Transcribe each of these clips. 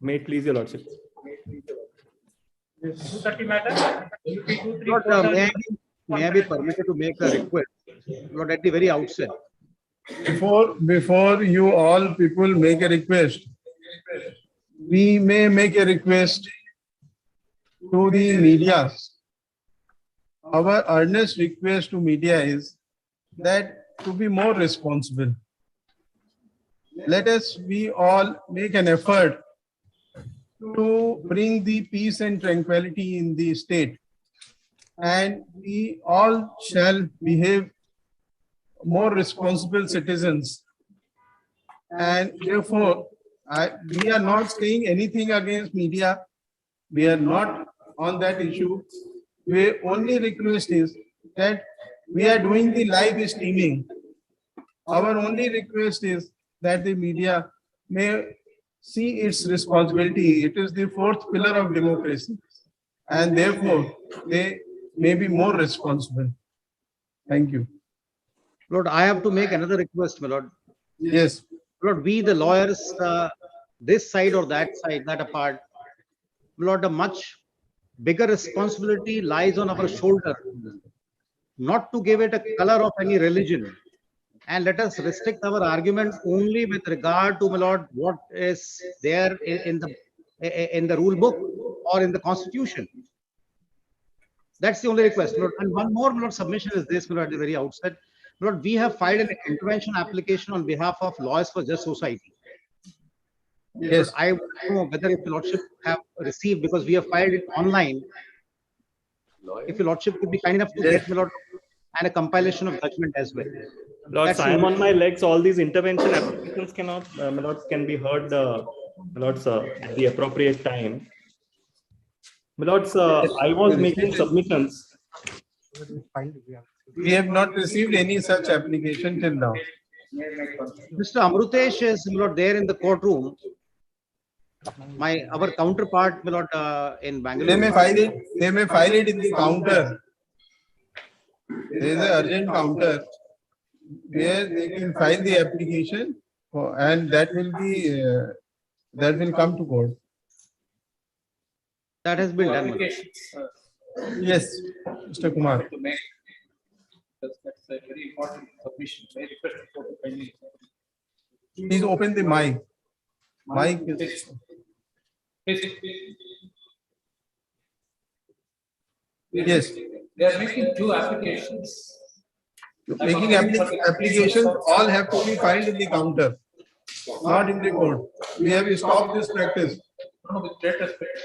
May it please your lordship. May I be permitted to make a request? Not at the very outset. Before you all people make a request, we may make a request to the media. Our earnest request to media is that to be more responsible. Let us we all make an effort to bring the peace and tranquility in the state, and we all shall behave more responsible citizens. And therefore, we are not saying anything against media. We are not on that issue. The only request is that we are doing the live streaming. Our only request is that the media may see its responsibility. It is the fourth pillar of democracy, and therefore they may be more responsible. Thank you. Lord, I have to make another request, my Lord. Yes. Lord, we the lawyers, this side or that side, that apart, Lord, a much bigger responsibility lies on our shoulder, not to give it a color of any religion. And let us restrict our argument only with regard to, my Lord, what is there in the rule book or in the constitution. That's the only request, Lord. And one more, Lord, submission is this, Lord, at the very outset. Lord, we have filed an intervention application on behalf of Lawyers for Just Society. Yes. Lord, I don't know whether if your Lordship have received, because we have filed it online. If your Lordship could be kind enough to get, my Lord, and a compilation of judgment as well. Lords, I am on my legs. All these intervention applications cannot, my lords, can be heard, my lords, at the appropriate time. My lords, I was making submissions. We have not received any such application till now. Mr. Amrutesh is, my Lord, there in the courtroom. Our counterpart, my Lord, in Bangalore. They may file it. They may file it in the counter. There is an urgent counter where they can file the application, and that will come to court. That has been done. Yes, Mr. Kumar. That's a very important submission. May I request the court to kindly. Please open the mic. Mic is. Yes. They are making two applications. Making applications all have to be filed in the counter, not in the court. We have stopped this practice. No, with great respect.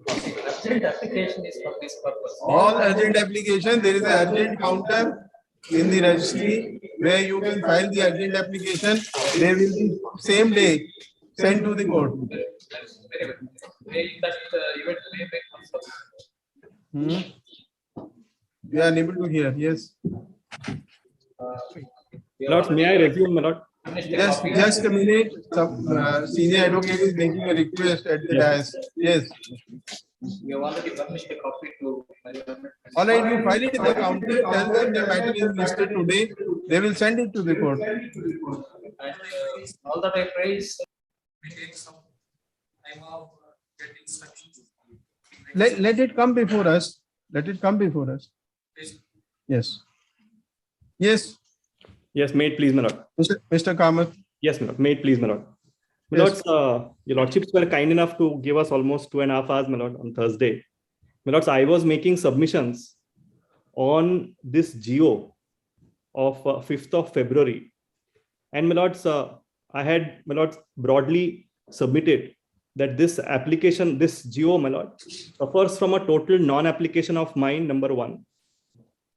Urgent application is for this purpose. All urgent application, there is an urgent counter in the registry where you can file the urgent application. They will be same day sent to the court. That's very good. That event may make us You are unable to hear. Yes. Lords, may I resume, my lord? Yes, just a minute. Some senior advocate is making a request at the dais. Yes. We have already furnished a copy to my government. All right, you file it in the counter. Tell them the matter is listed today. They will send it to the court. And all that I praise, we take some time of getting instructions. Let it come before us. Let it come before us. Yes. Yes. Yes, may it please, my lord. Mr. Kamath. Yes, my lord. May it please, my lord. My Yes. lords, your lordships were kind enough to give us almost 2.5 hours, my lord, on Thursday. My lords, I was making submissions on this GO of 5th of February. And my lords, I had, my lords, broadly submitted that this application, this GO, my lord, suffers from a total non-application of mine, number one.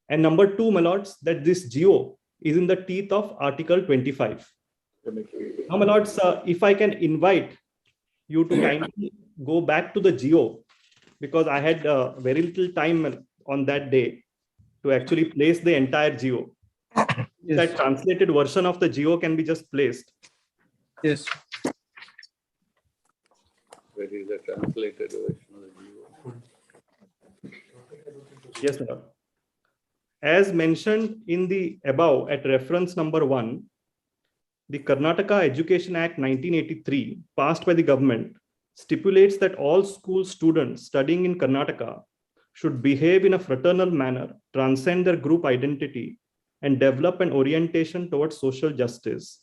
And number two, my lords, that this GO is in the teeth of Article 25. Now, my lords, if I can invite you to kindly go back to the GO, because I had very little time on that day to actually place the entire GO. Yes. That translated version of the GO can be just placed. Yes. Where is the translated version of the GO? Yes, my lord. As mentioned in the above at reference number 1, the Karnataka Education Act 1983, passed by the government, stipulates that all school students studying in Karnataka should behave in a fraternal manner, transcend their group identity, and develop an orientation towards social justice.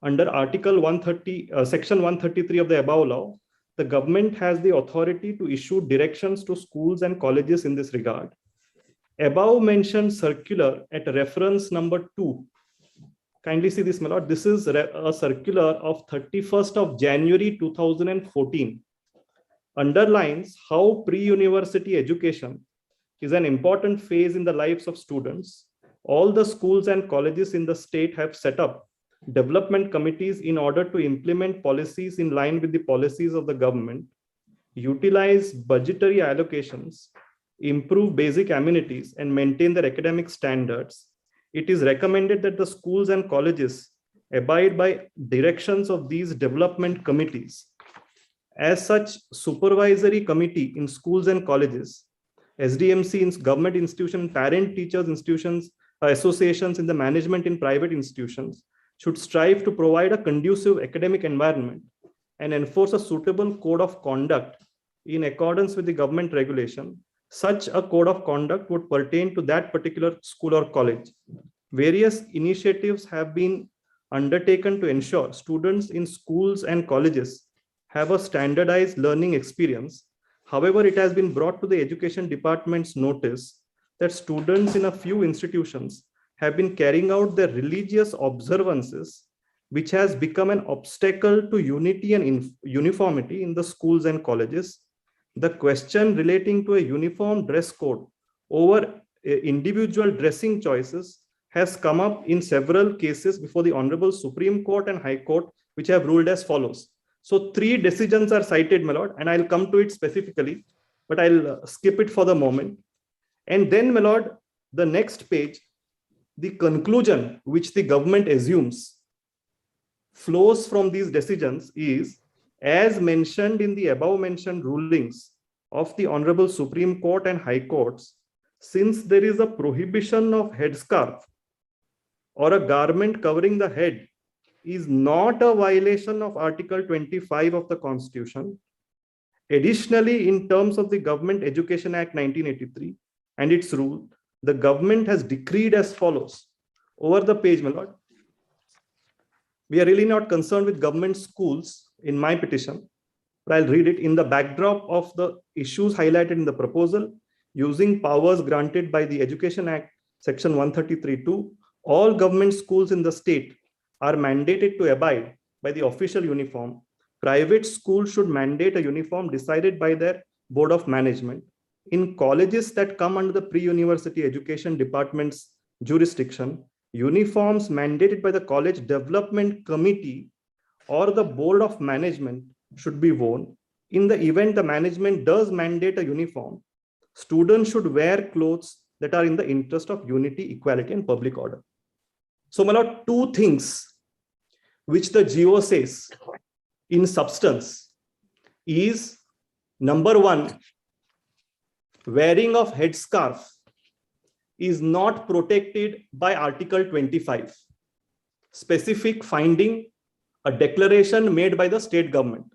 Under Article 130, Section 133 of the above law, the government has the authority to issue directions to schools and colleges in this regard. Above mentioned circular at reference number 2. Kindly see this, my lord. This is a circular of 31st of January 2014. Underlines how pre-university education is an important phase in the lives of students. All the schools and colleges in the state have set up development committees in order to implement policies in line with the policies of the government, utilize budgetary allocations, improve basic amenities, and maintain their academic standards. It is recommended that the schools and colleges abide by directions of these development committees. As such, supervisory committee in schools and colleges, SDMC in government institutions, parent teachers institutions, associations in the management in private institutions should strive to provide a conducive academic environment and enforce a suitable code of conduct in accordance with the government regulation. Such a code of conduct would pertain to that particular school or college. Various initiatives have been undertaken to ensure students in schools and colleges have a standardized learning experience. However, it has been brought to the education department's notice that students in a few institutions have been carrying out their religious observances, which has become an obstacle to unity and uniformity in the schools and colleges. The question relating to a uniform dress code over individual dressing choices has come up in several cases before the Honorable Supreme Court and High Court, which have ruled as follows. So 3 decisions are cited, my lord, and I'll come to it specifically, but I'll skip it for the moment. And then, my lord, the next page, the conclusion which the government assumes flows from these decisions is, as mentioned in the above mentioned rulings of the Honorable Supreme Court and High Courts, since there is a prohibition of headscarf or a garment covering the head is not a violation of Article 25 of the Constitution. Additionally, in terms of the Government Education Act 1983 and its rule, the government has decreed as follows. Over the page, my lord. We are really not concerned with government schools in my petition, but I'll read it in the backdrop of the issues highlighted in the proposal. Using powers granted by the Education Act, Section 133(2), all government schools in the state are mandated to abide by the official uniform. Private schools should mandate a uniform decided by their Board of Management. In colleges that come under the pre-university education department's jurisdiction, uniforms mandated by the college development committee or the board of management should be worn. In the event the management does mandate a uniform, students should wear clothes that are in the interest of unity, equality, and public order. So, my lord, two things which the GO says in substance is, number one, wearing of headscarf is not protected by Article 25, specific finding, a declaration made by the state government.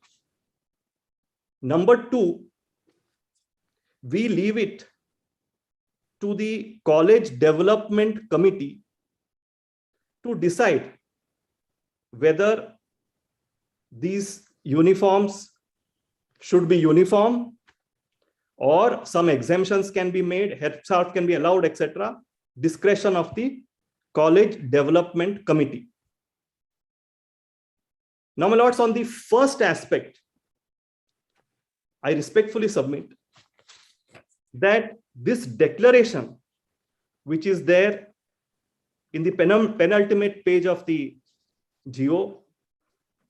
Number two, we leave it to the college development committee to decide whether these uniforms should be uniform or some exemptions can be made, headscarf can be allowed, etc. Discretion of the college development committee. Now, my lords, on the first aspect, I respectfully submit that this declaration, which is there in the penultimate page of the GO,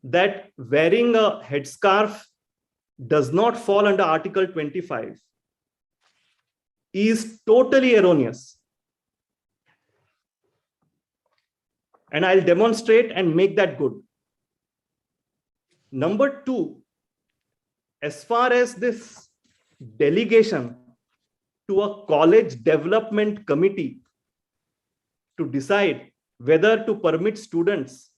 that wearing a headscarf does not fall under Article 25, is totally erroneous. And I'll demonstrate and make that good. Number two, as far as this delegation to a college development committee to decide whether to permit students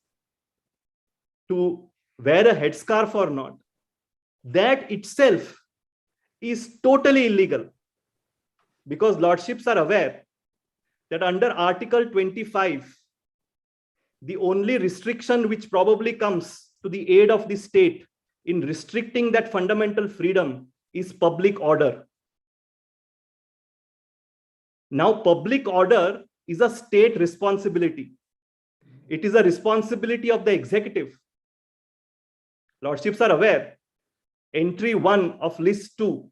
to wear a headscarf or not, that itself is totally illegal, because lordships are aware that under Article 25, the only restriction which probably comes to the aid of the state in restricting that fundamental freedom is public order. Now, public order is a state responsibility. It is a responsibility of the executive. Lordships are aware. Entry 1 of list 2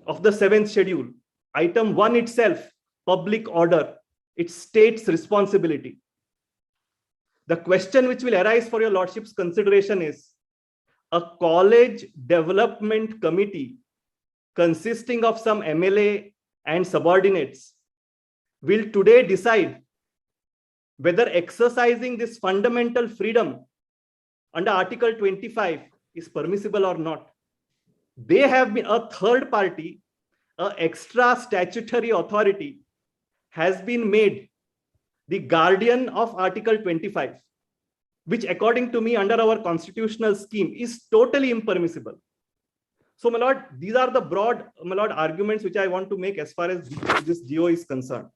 of the 7th schedule, item 1 itself, public order, it's state's responsibility. The question which will arise for your lordship's consideration is, a college development committee consisting of some MLA and subordinates will today decide whether exercising this fundamental freedom under Article 25 is permissible or not. They have been a third party, an extra statutory authority has been made the guardian of Article 25, which according to me under our constitutional scheme is totally impermissible. So, my lord, these are the broad, my lord, arguments which I want to make as far as this GO is concerned.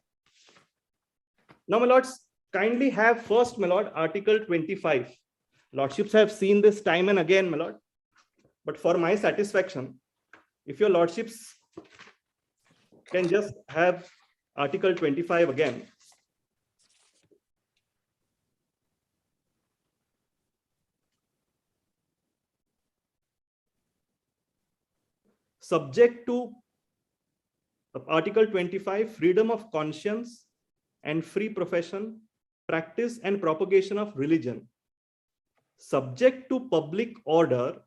Now, my lords, kindly have first, my lord, Article 25. Lordships have seen this time and again, my lord. But for my satisfaction, if your lordships can just have Article 25 again. Subject to Article 25, freedom of conscience and free profession, practice and propagation of religion. Subject to public order,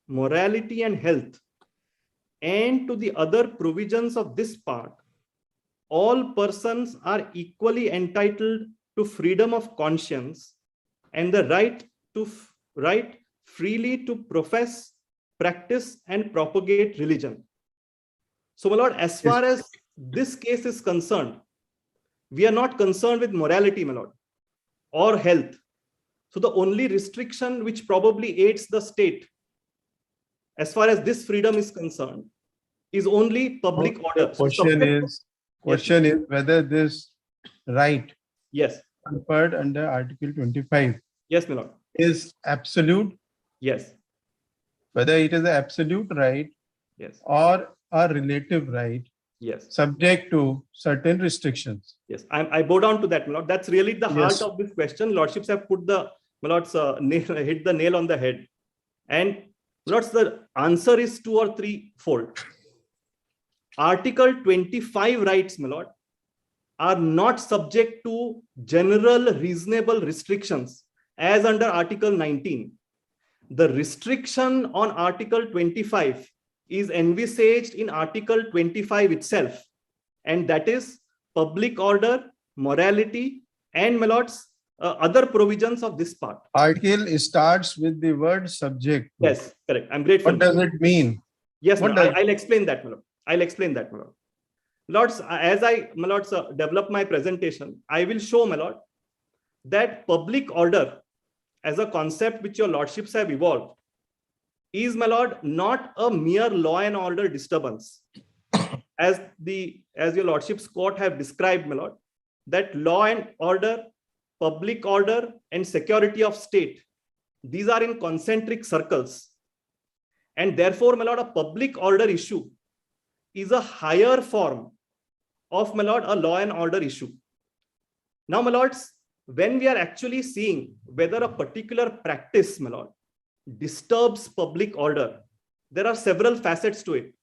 morality and health, and to the other provisions of this part, all persons are equally entitled to freedom of conscience and the right freely to profess, practice, and propagate religion. So, my lord, as far as this case is concerned, we are not concerned with morality, my lord, or health. So, the only restriction which probably aids the state, as far as this freedom is concerned, is only public order. Question is whether this right, yes, conferred under Article 25, yes, my lord, is absolute. Yes. Whether it is an absolute right, yes, or a relative right, yes, subject to certain restrictions. Yes. I bow down to that, my lord. That's really the heart Yes. of this question. Lordships have put the, my lords, hit the nail on the head. And lords, the answer is 2 or 3 fold. Article 25 rights, my lord, are not subject to general reasonable restrictions as under Article 19. The restriction on Article 25 is envisaged in Article 25 itself, and that is public order, morality, and my lords, other provisions of this part. Article starts with the word subject. Yes, correct. I'm grateful. What does it mean? Yes, What my lord. does- I'll explain that, my lord. I'll explain that, my lord. Lords, as I, my lords, develop my presentation, I will show, my lord, that public order as a concept which your lordships have evolved is, my lord, not a mere law and order disturbance. As your lordships court have described, my lord, that law and order, public order, and security of state, these are in concentric circles. And therefore, my lord, a public order issue is a higher form of, my lord, a law and order issue. Now, my lords, when we are actually seeing whether a particular practice, my lord, disturbs public order, there are several facets to it.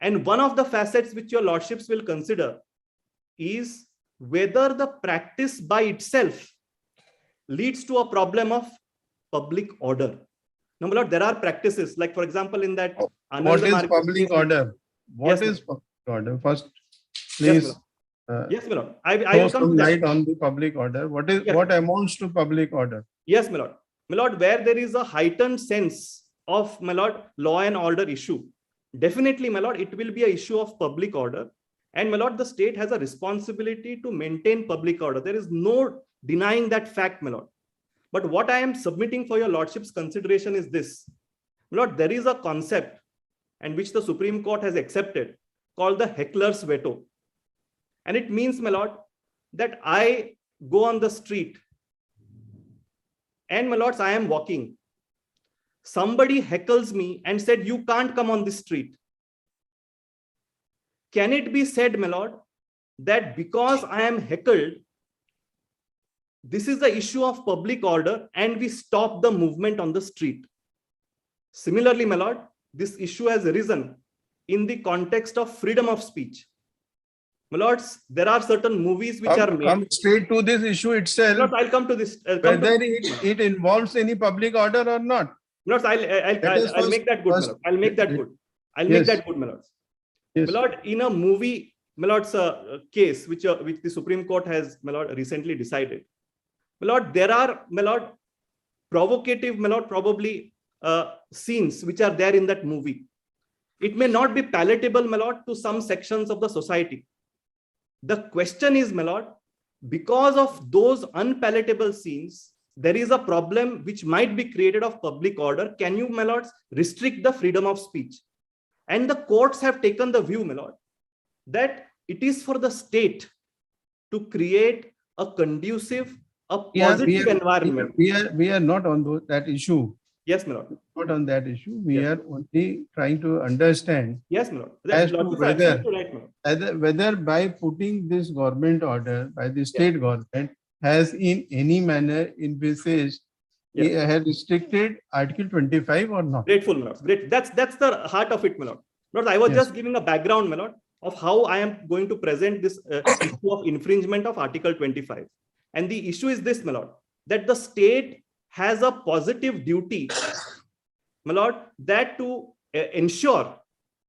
And one of the facets which your lordships will consider is whether the practice by itself leads to a problem of public order. Now, my lord, there are practices like, for example, in that. What is public order? What Yes, is public order? First, Yes, please Yes, my lord. I throw will come to some that. light on the public order. What is Yes. what amounts to public order? Yes, my lord. My lord, where there is a heightened sense of, my lord, law and order issue, definitely, my lord, it will be an issue of public order. And my lord, the state has a responsibility to maintain public order. There is no denying that fact, my lord. But what I am submitting for your lordship's consideration is this. My lord, there is a concept and which the Supreme Court has accepted called the heckler's veto. And it means, my lord, that I go on the street and, my lords, I am walking. Somebody heckles me and said, you can't come on this street. Can it be said, my lord, that because I am heckled, this is the issue of public order and we stop the movement on the street? Similarly, my lord, this issue has arisen in the context of freedom of speech. My lords, there are certain movies which are made. Come straight to this issue itself. Lords, I'll come to this. Whether it involves any public order or not. Lords, I'll make that good, my lord. I'll make that good. I'll make that good, my lords. Yes. My lord, in a movie, my lord's case which the Supreme Court has, my lord, recently decided. My lord, there are, my lord, provocative, my lord, probably scenes which are there in that movie. It may not be palatable, my lord, to some sections of the society. The question is, my lord, because of those unpalatable scenes, there is a problem which might be created of public order. Can you, my lords, restrict the freedom of speech? And the courts have taken the view, my lord, that it is for the state to create a conducive, a positive environment. We are not on that issue. Yes, my lord. Not on that issue. We are only trying to understand. Yes, my lord. As to whether, Right, whether by putting this government order by the state government has in any manner envisaged, has restricted Article 25 or not. Grateful, my lord. Great. That's the heart of it, my lord. Lord, I was just giving a background, my lord, of how I am going to present this issue of infringement of Article 25. And the issue is this, my lord, that the state has a positive duty, my lord, that to ensure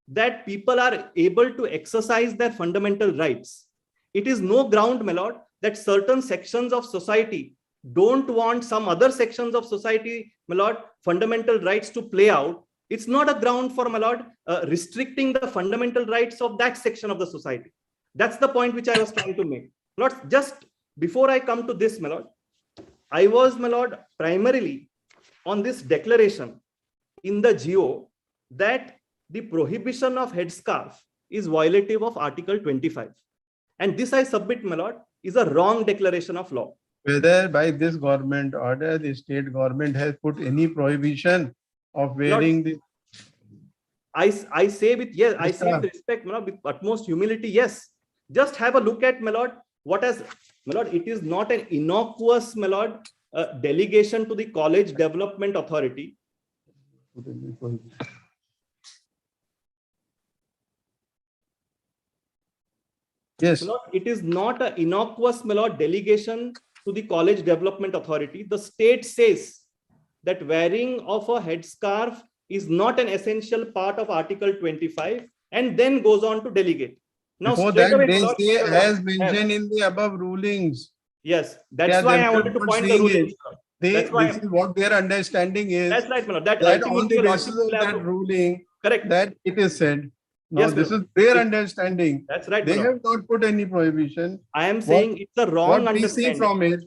that people are able to exercise their fundamental rights. It is no ground, my lord, that certain sections of society don't want some other sections of society, my lord, fundamental rights to play out. It's not a ground for, my lord, restricting the fundamental rights of that section of the society. That's the point which I was trying to make. Lord, just before I come to this, my lord, I was, my lord, primarily on this declaration in the GO that the prohibition of headscarf is violative of Article 25. And this I submit, my lord, is a wrong declaration of law. Whether by this government order, the state government has put any prohibition of wearing the. I say with yes, I say with respect, my lord, with utmost humility, yes. Just have a look at, my lord, what has, my lord, it is not an innocuous, my lord, delegation to the College Development Authority. Yes. My lord, it is not an innocuous, my lord, delegation to the college development authority. The state says that wearing of a headscarf is not an essential part of Article 25, and then goes on to delegate. Now, Before straight that, away, they my lord, say what as we mentioned in the above rulings. yes, They that's are why I wanted themselves to not point the seeing ruling. it. This is what their understanding is. That's right, my lord. That That on ultimately the your basis lordship will of have that to ruling, correct. that it is said. Now, Yes, this my is lord. their understanding. That's right, They my lord. have not put any prohibition. I am What, saying it's a wrong what we see understanding. from it,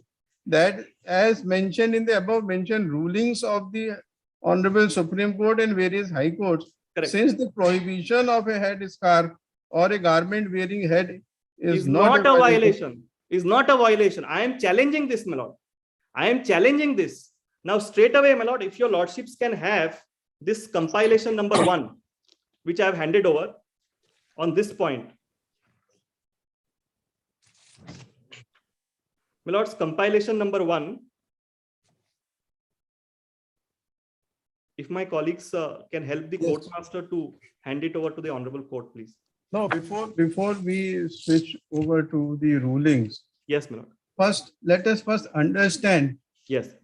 that as mentioned in the above mentioned rulings of the Honorable Supreme Court and various high courts, Correct. since the prohibition of a head scarf or a garment wearing head Is not not a violation. Is not a violation. I am challenging this, my lord. I am challenging this. Now, straight away, my lord, if your lordships can have this compilation number 1, which I have handed over on this point. My lords, compilation number 1. If my colleagues can help the court master to hand it over to the honorable court, please. No, before we switch over to the rulings, Yes, my lord. first, let us first understand Yes.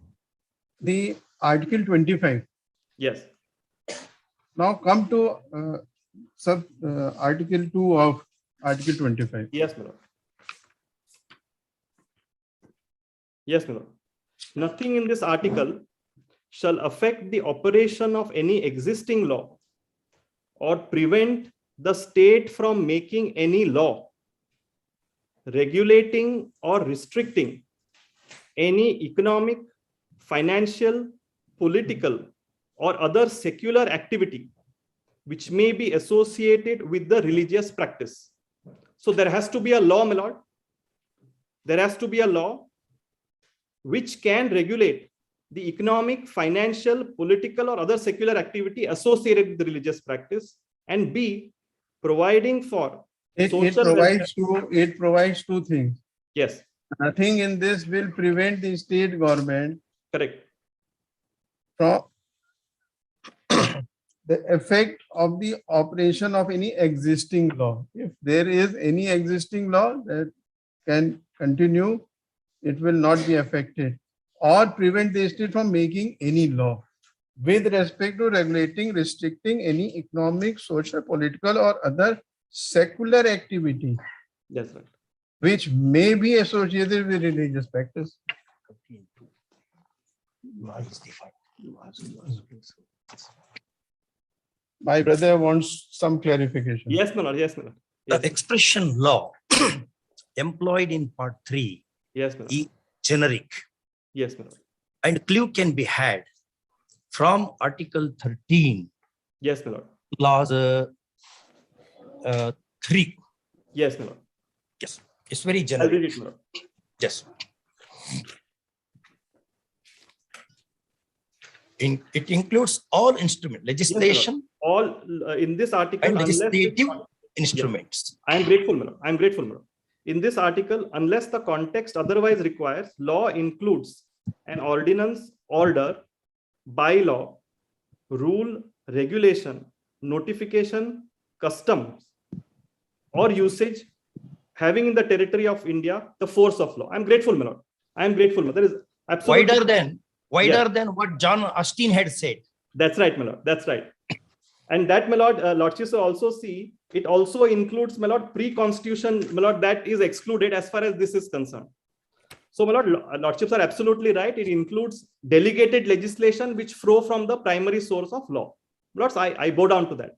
the Article 25. Yes. Now come to Article 2 of Article 25. Yes, my lord. Yes, my lord. Nothing in this article shall affect the operation of any existing law or prevent the state from making any law regulating or restricting any economic, financial, political, or other secular activity which may be associated with the religious practice. So there has to be a law, my lord. There has to be a law which can regulate the economic, financial, political, or other secular activity associated with the religious practice, and B, providing for social welfare. It provides two things. Yes, Nothing in this will prevent the state government correct. from the effect of the operation of any existing law. If there is any existing law that can continue, it will not be affected, or prevent the state from making any law with respect to regulating, restricting any economic, social, political, or other secular activity That's right. which may be associated with religious practice. My brother wants some clarification. Yes, my lord. Yes, my lord. The Yes, expression law employed in part 3 yes, my lord. is generic, Yes, my lord. and clue can be had from Article 13, Yes, my lord. Clause 3. Yes, my lord. Yes, it's very I'll generic. read it, my lord. Yes. It includes all instrument legislation All in this article, and unless legislative instruments. I am grateful, madam. I am grateful, madam. In this article, unless the context otherwise requires, law includes an ordinance, order, bylaw, rule, regulation, notification, customs, or usage having in the territory of India the force of law. I am grateful, my lord. I am grateful, madam. There is absolutely Wider than what John Austin had said. That's right, my lord. That's right. And that, my lord, lordships will also see, it also includes, my lord, pre-constitution, my lord, that is excluded as far as this is concerned. So, my lord, lordships are absolutely right. It includes delegated legislation which flow from the primary source of law. Lords, I bow down to that.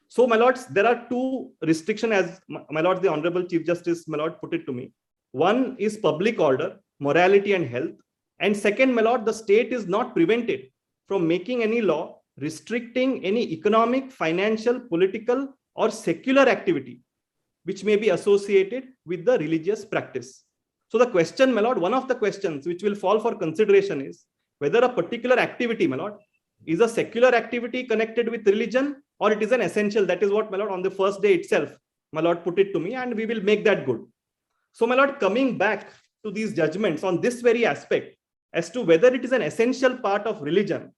So, my lords, there are two restrictions, as my lord, the Honorable Chief Justice, my lord, put it to me. One is public order, morality and health. And second, my lord, the state is not prevented from making any law restricting any economic, financial, political, or secular activity which may be associated with the religious practice. So the question, my lord, one of the questions which will fall for consideration is whether a particular activity, my lord, is a secular activity connected with religion or it is an essential. That is what, my lord, on the first day itself, my lord put it to me, and we will make that good. So, my lord, coming back to these judgments on this very aspect as to whether it is an essential part of religion,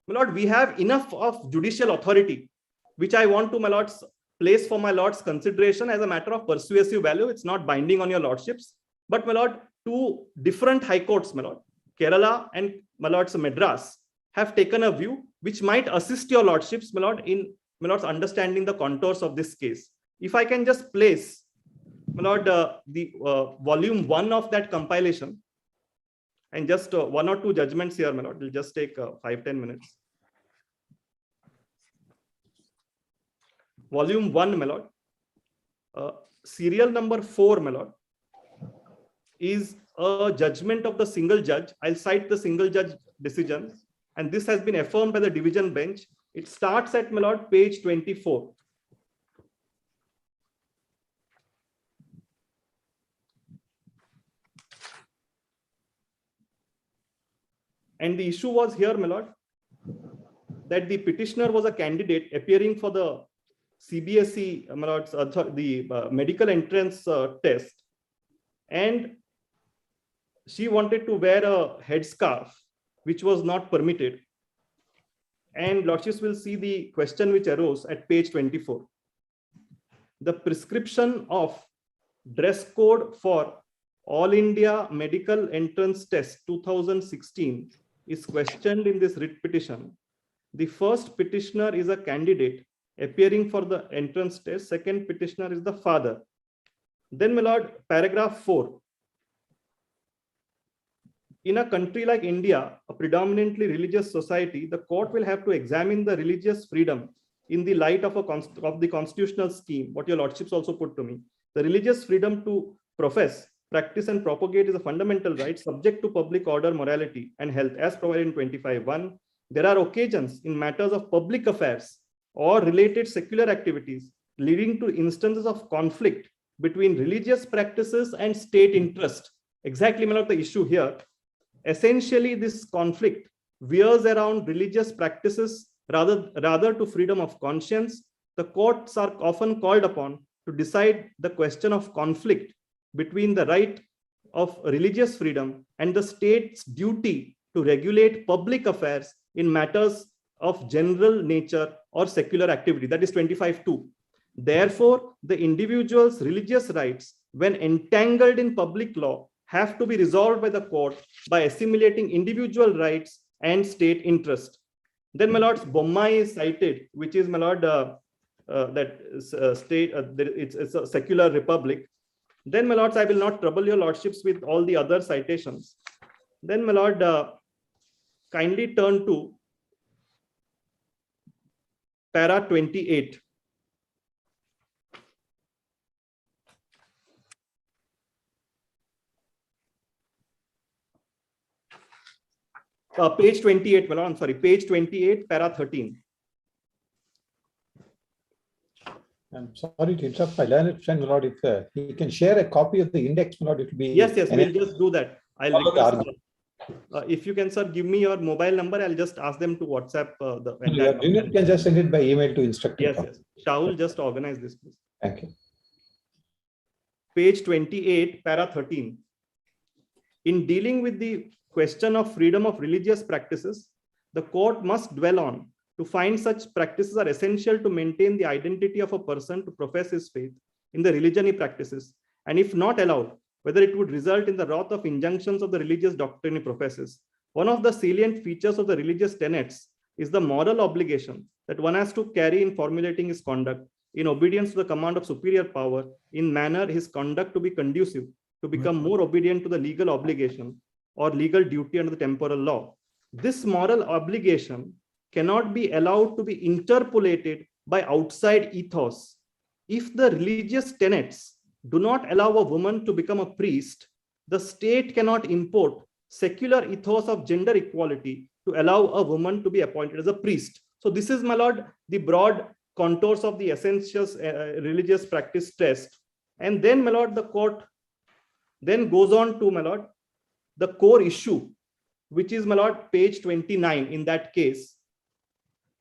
my lord, we have enough of judicial authority, which I want to, my lords, place for my lord's consideration as a matter of persuasive value. It's not binding on your lordships. But my lord, two different high courts, my lord, Kerala and my lord's Madras, have taken a view which might assist your lordships, my lord, in my lord's understanding the contours of this case. If I can just place, my lord, the volume 1 of that compilation, and just one or two judgments here, my lord. It'll just take 5-10 minutes. Volume 1, my lord. Serial number 4, my lord, is a judgment of the single judge. I'll cite the single judge decision, and this has been affirmed by the division bench. It starts at, my lord, page 24. And the issue was here, my lord, that the petitioner was a candidate appearing for the CBSE, my lord, the medical entrance test, and she wanted to wear a headscarf, which was not permitted. And lordships will see the question which arose at page 24. The prescription of dress code for All India Medical Entrance Test 2016 is questioned in this writ petition. The first petitioner is a candidate appearing for the entrance test. Second petitioner is the father. Then, my lord, paragraph 4. In a country like India, a predominantly religious society, the court will have to examine the religious freedom in the light of the constitutional scheme, what your lordships also put to me. The religious freedom to profess, practice and propagate is a fundamental right subject to public order, morality and health as provided in 25(1). There are occasions in matters of public affairs or related secular activities leading to instances of conflict between religious practices and state interest. Exactly, my lord, the issue here. Essentially, this conflict veers around religious practices rather to freedom of conscience. The courts are often called upon to decide the question of conflict between the right of religious freedom and the state's duty to regulate public affairs in matters of general nature or secular activity. That is 25(2). Therefore, the individual's religious rights, when entangled in public law, have to be resolved by the court by assimilating individual rights and state interest. Then, my lords, Bommai is cited, which is, my lord, it's a secular republic. Then, my lords, I will not trouble your lordships with all the other citations. Then, my lord, kindly turn to para 28. Page 28, well, I'm sorry, page 28, para 13. I'm sorry to interrupt my learned friend, my lord. If he can share a copy of the index, my lord, it will be. Yes, we'll just do that. I'll request, if you can, sir, give me your mobile number. I'll just ask them to WhatsApp the entire. You can just send it by email to instructor. Yes. Shaul, just organize this, please. Thank you. Page 28, para 13. In dealing with the question of freedom of religious practices, the court must dwell on to find such practices are essential to maintain the identity of a person to profess his faith in the religion he practices, and if not allowed, whether it would result in the wrath of injunctions of the religious doctrine he professes. One of the salient features of the religious tenets is the moral obligation that one has to carry in formulating his conduct in obedience to the command of superior power, in manner his conduct to be conducive to become more obedient to the legal obligation or legal duty under the temporal law. This moral obligation cannot be allowed to be interpolated by outside ethos. If the religious tenets do not allow a woman to become a priest, the state cannot import secular ethos of gender equality to allow a woman to be appointed as a priest. So this is, my lord, the broad contours of the essential religious practice test. And then, my lord, the court then goes on to, my lord, the core issue, which is, my lord, page 29 in that case,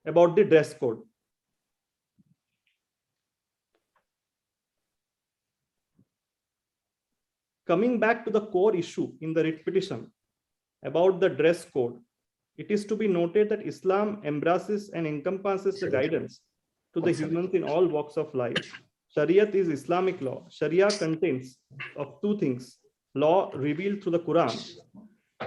about the dress code. Coming back to the core issue in the writ petition about the dress code, it is to be noted that Islam embraces and encompasses the guidance to the humans in all walks of life. Shariat is Islamic law. Sharia contains of two things: law revealed through the Quran.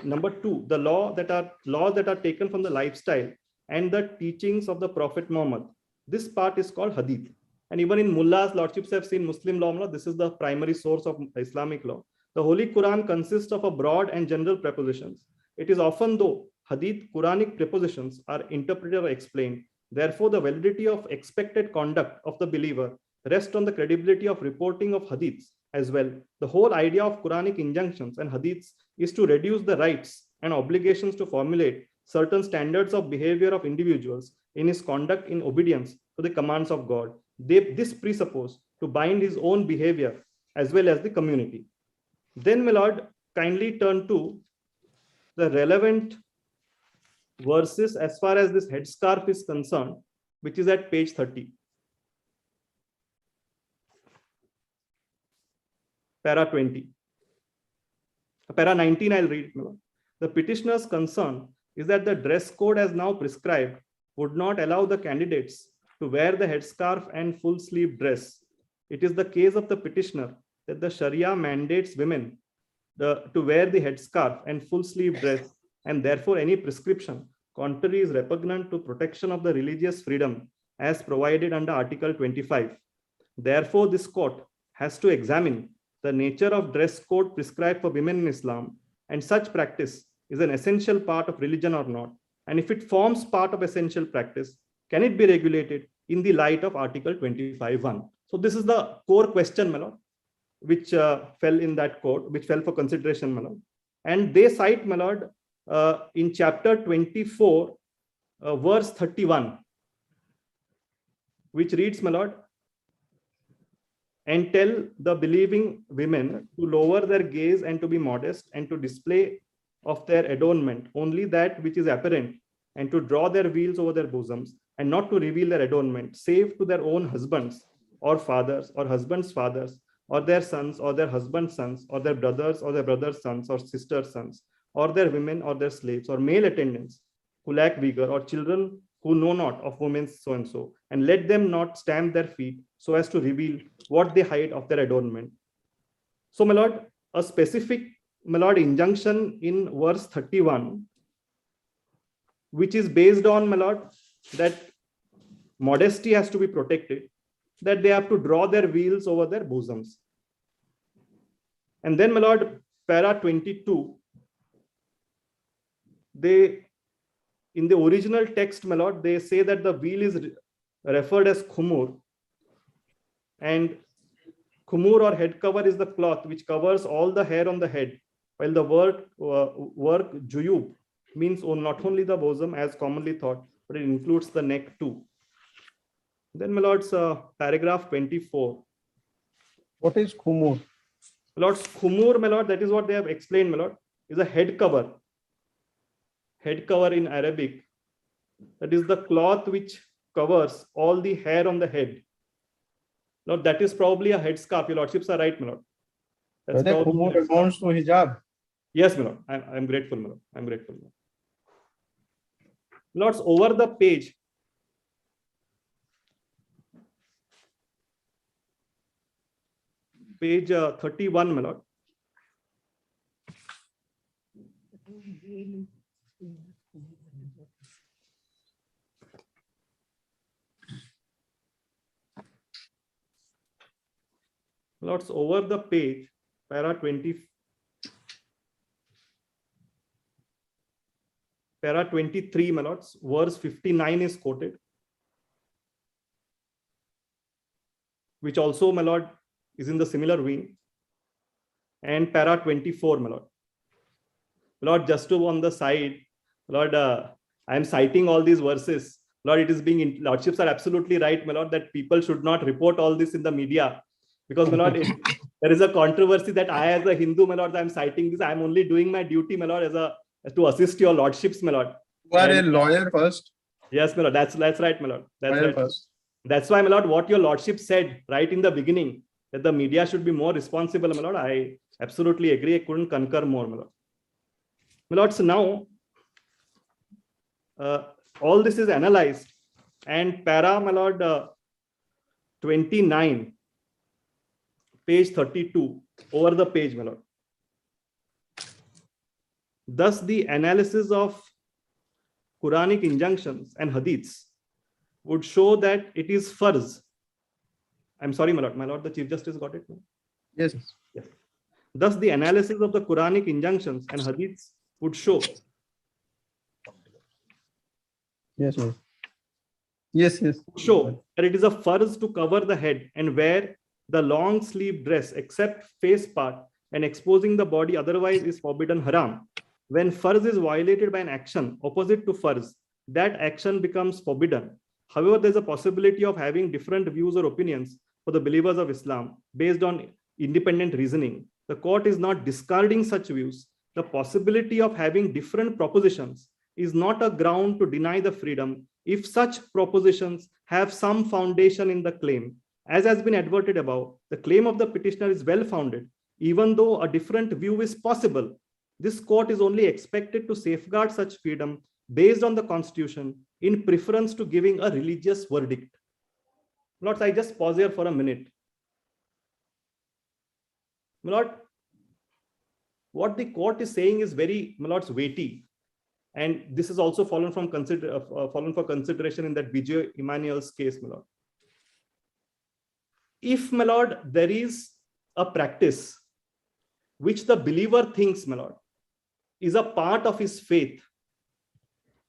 Number two, the laws that are taken from the lifestyle and the teachings of the Prophet Muhammad. This part is called hadith. And even in mullahs, lordships have seen Muslim law. This is the primary source of Islamic law. The Holy Quran consists of a broad and general prepositions. It is often, though hadith Quranic prepositions are interpreted or explained. Therefore, the validity of expected conduct of the believer rests on the credibility of reporting of hadiths as well. The whole idea of Quranic injunctions and hadiths is to reduce the rights and obligations to formulate certain standards of behavior of individuals in his conduct in obedience to the commands of God. This presuppose to bind his own behavior as well as the community. Then, my Lord, kindly turn to the relevant verses as far as this headscarf is concerned, which is at page 30. Para 20. Para 19, I'll read. The petitioner's concern is that the dress code as now prescribed would not allow the candidates to wear the headscarf and full sleeve dress. It is the case of the petitioner that the Sharia mandates women to wear the headscarf and full sleeve dress, and therefore any prescription contrary is repugnant to protection of the religious freedom as provided under Article 25. Therefore, this court has to examine the nature of dress code prescribed for women in Islam, and such practice is an essential part of religion or not. And if it forms part of essential practice, can it be regulated in the light of Article 25(1)? So this is the core question, my Lord, which fell in that court, which fell for consideration, my Lord. And they cite, my Lord, in chapter 24, verse 31, which reads, my Lord, and tell the believing women to lower their gaze and to be modest and to display of their adornment only that which is apparent, and to draw their veils over their bosoms and not to reveal their adornment save to their own husbands or fathers or husbands' fathers or their sons or their husbands' sons or their brothers or their brothers' sons or sisters' sons or their women or their slaves or male attendants who lack vigor or children who know not of women's so and so, and let them not stamp their feet so as to reveal what they hide of their adornment. So, my Lord, a specific, my Lord, injunction in verse 31, which is based on, my Lord, that modesty has to be protected, that they have to draw their veils over their bosoms. And then, my Lord, para 22, in the original text, my Lord, they say that the veil is referred as khumur, and khumur or head cover is the cloth which covers all the hair on the head, while the word juyub means not only the bosom as commonly thought, but it includes the neck too. Then, my Lord's paragraph 24. What is khumur? My Lord's khumur, my Lord, that is what they have explained, my Lord, is a head cover. Head cover in Arabic, that is the cloth which covers all the hair on the head. Lord, that is probably a headscarf. Your Lordships are right, my Lord. That's Whether probably khumur amounts to hijab? Yes, my Lord. I'm grateful, my Lord. I'm grateful. My Lord. Lords, over the page, page 31, my Lord. Lords, over the page, para 20, para 23, my Lords, verse 59 is quoted, which also, my Lord, is in the similar vein. And para 24, my Lord. Lord, just to on the side, Lord, I am citing all these verses. Lord, it is being, Lordships are absolutely right, my Lord, that people should not report all this in the media. Because, my Lord, there is a controversy that I, as a Hindu, my Lord, I am citing this. I am only doing my duty, my Lord, to assist your Lordships, my Lord. You are a lawyer first. Yes, my Lord. That's right, my Lord. That's Lawyer right. First. That's why, my Lord, what your Lordship said right in the beginning, that the media should be more responsible, my Lord. I absolutely agree. I couldn't concur more, my Lord. My Lord, so now all this is analyzed, and para, my Lord, 29, page 32, over the page, my lord. Thus, the analysis of Quranic injunctions and hadiths would show that it is farz. I'm sorry, my lord, the Chief Justice got it. Yes. Yes. Thus, the analysis of the Quranic injunctions and hadiths would show. Yes, yes. Yes, yes. Show that it is a farz to cover the head and wear the long sleeve dress except face part and exposing the body otherwise is forbidden haram. When farz is violated by an action opposite to farz, that action becomes forbidden. However, there's a possibility of having different views or opinions for the believers of Islam based on independent reasoning. The court is not discarding such views. The possibility of having different propositions is not a ground to deny the freedom if such propositions have some foundation in the claim. As has been adverted above, the claim of the petitioner is well founded, even though a different view is possible. This court is only expected to safeguard such freedom based on the Constitution in preference to giving a religious verdict. Lords, I just pause here for a minute. My lord, what the court is saying is very, my lords, weighty. And this is also fallen for consideration in that Vijay Emmanuel's case, my lord. If, my lord, there is a practice which the believer thinks, my lord, is a part of his faith,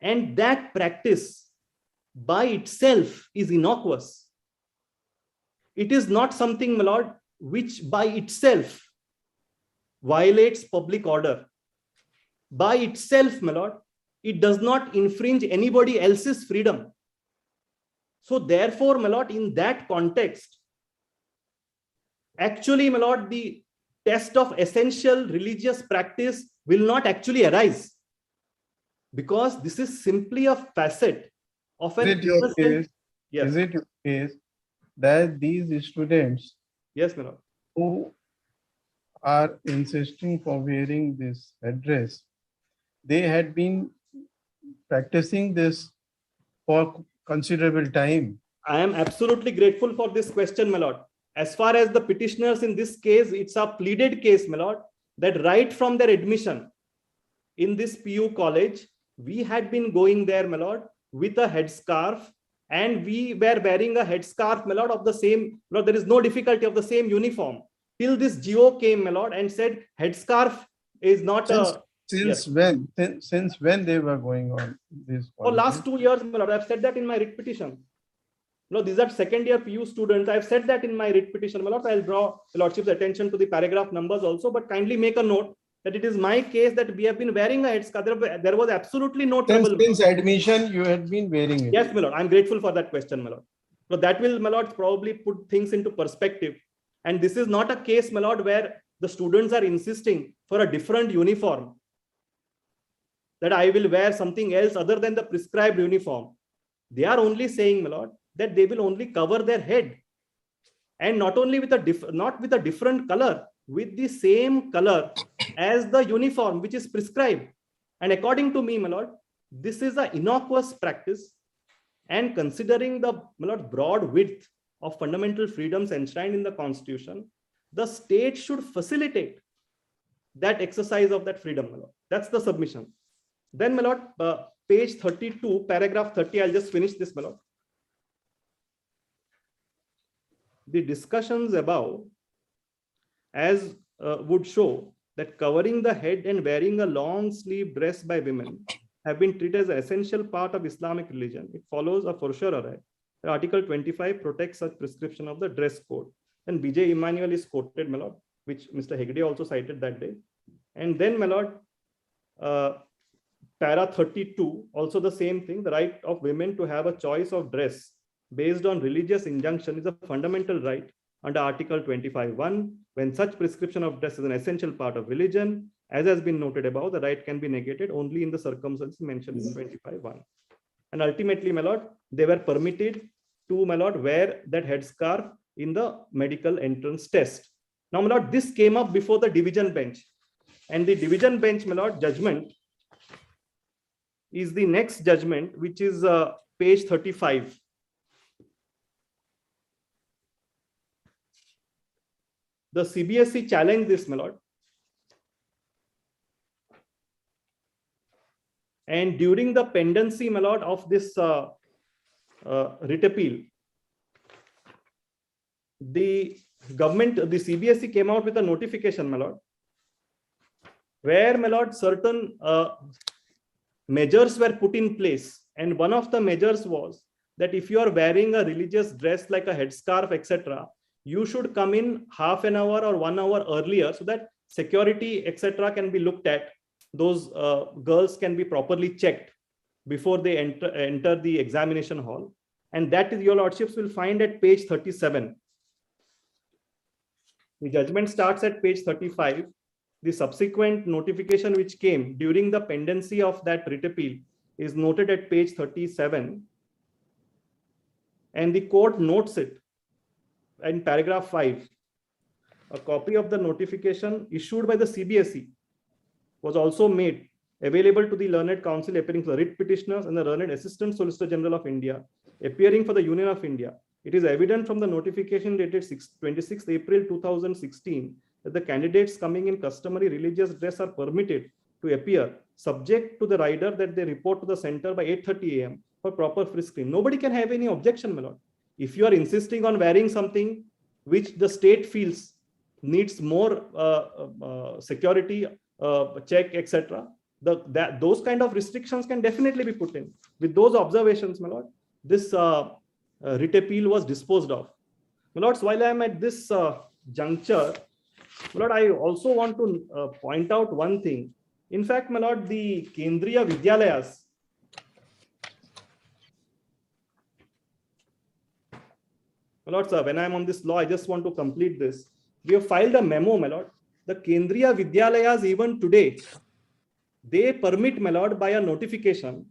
and that practice by itself is innocuous, it is not something, my lord, which by itself violates public order. By itself, my lord, it does not infringe anybody else's freedom. So therefore, my lord, in that context, actually, my lord, the test of essential religious practice will not actually arise, because this is simply a facet of an Is it your case? Yes. Is it your case that these students Yes, my lord. who are insisting for wearing this headdress, they had been practicing this for considerable time? I am absolutely grateful for this question, my lord. As far as the petitioners in this case, it's a pleaded case, my lord, that right from their admission in this PU college, we had been going there, my lord, with a headscarf, and we were wearing a headscarf, my lord, of the same, lord, there is no difficulty, of the same uniform. Till this GO came, my lord, and said headscarf is not Since when? Since when they were going on this? For last 2 years, my lord, I've said that in my writ petition. No, these are second year PU students. I've said that in my writ petition, my lord. I'll draw the lordship's attention to the paragraph numbers also, but kindly make a note that it is my case that we have been wearing a headscarf. There was absolutely no trouble. Since admission, you had been wearing it. Yes, my lord. I'm grateful for that question, my lord. So that will, my lord, probably put things into perspective. And this is not a case, my lord, where the students are insisting for a different uniform, that I will wear something else other than the prescribed uniform. They are only saying, my lord, that they will only cover their head, and not only with not with a different color, with the same color as the uniform which is prescribed. And according to me, my lord, this is an innocuous practice, and considering the, my lord, broad width of fundamental freedoms enshrined in the Constitution, the state should facilitate that exercise of that freedom, my lord. That's the submission. Then, my lord, page 32, paragraph 30, I'll just finish this, my lord. The discussions above, as would show that covering the head and wearing a long sleeve dress by women have been treated as an essential part of Islamic religion. It follows a fortiori that Article 25 protects such prescription of the dress code. And Vijay Emmanuel is quoted, my lord, which Mr. Hegde also cited that day. And then, my lord, para 32, also the same thing, the right of women to have a choice of dress based on religious injunction is a fundamental right under Article 25(1). When such prescription of dress is an essential part of religion, as has been noted above, the right can be negated only in the circumstances mentioned in 25(1). And ultimately, my lord, they were permitted to, my lord, wear that headscarf in the medical entrance test. Now, my lord, this came up before the division bench, and the division bench, my lord, judgment is the next judgment, which is page 35. the CBSE challenged this, my lord. And during the pendency, my lord, of this writ appeal, the government, the CBSE came out with a notification, my lord, where, my lord, certain measures were put in place. And one of the measures was that if you are wearing a religious dress like a headscarf, etc., you should come in half an hour or 1 hour earlier so that security, etc., can be looked at. Those girls can be properly checked before they enter the examination hall. And that is, your lordships will find at page 37. The judgment starts at page 35. The subsequent notification which came during the pendency of that writ appeal is noted at page 37. And the court notes it in paragraph 5. A copy of the notification issued by the CBSE was also made available to the learned counsel appearing for the writ petitioners and the learned assistant solicitor general of India appearing for the Union of India. It is evident from the notification dated 26th April 2016 that the candidates coming in customary religious dress are permitted to appear, subject to the rider that they report to the center by 8:30 a.m. for proper frisk-screen. Nobody can have any objection, my lord. If you are insisting on wearing something which the state feels needs more security check, etc., those kind of restrictions can definitely be put in. With those observations, my lord, this writ appeal was disposed of. My lords, while I am at this juncture, my lord, I also want to point out one thing. In fact, my lord, the Kendriya Vidyalayas, my lord, sir, when I am on this law, I just want to complete this. We have filed a memo, my lord. The Kendriya Vidyalayas, even today, they permit, my lord, by a notification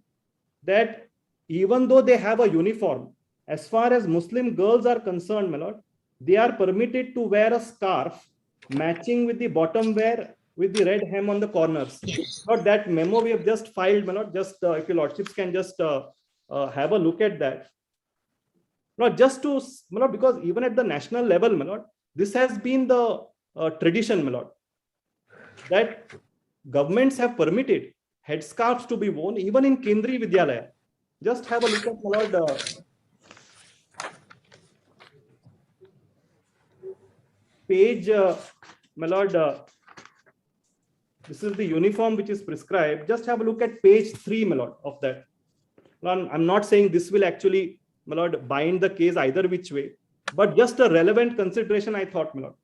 that even though they have a uniform, as far as Muslim girls are concerned, my lord, they are permitted to wear a scarf matching with the bottom wear with the red hem on the corners. But that memo we have just filed, my lord, just if your lordships can just have a look at that. Not just to, my lord, because even at the national level, my lord, this has been the tradition, my lord, that governments have permitted headscarves to be worn even in Kendriya Vidyalaya. Just have a look at, my lord, page, my lord, this is the uniform which is prescribed. Just have a look at page 3, my lord, of that. I'm not saying this will actually, my lord, bind the case either which way, but just a relevant consideration, I thought, my lord.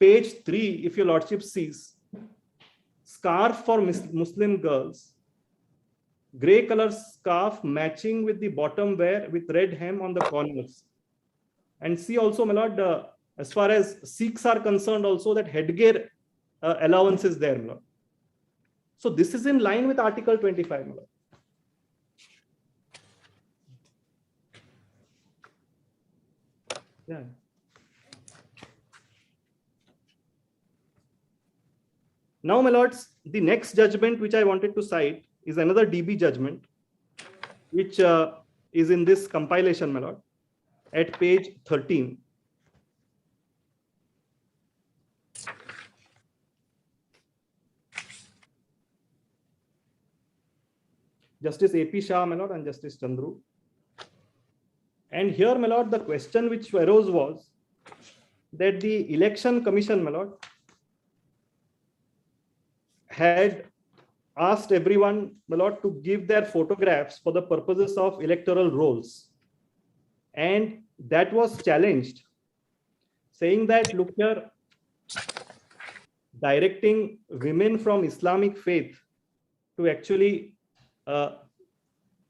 Page 3, if your lordship sees, scarf for Muslim girls, gray color scarf matching with the bottom wear with red hem on the corners. And see also, my lord, as far as Sikhs are concerned, also that headgear allowance is there, my lord. So this is in line with Article 25, my lord. Yeah. Now, my lords, the next judgment which I wanted to cite is another DB judgment, which is in this compilation, my lord, at page 13. Justice A.P. Shah, my lord, and Justice Chandru. And here, my lord, the question which arose was that the Election Commission, my lord, had asked everyone, my lord, to give their photographs for the purposes of electoral rolls. And that was challenged, saying that, look here, directing women from Islamic faith to actually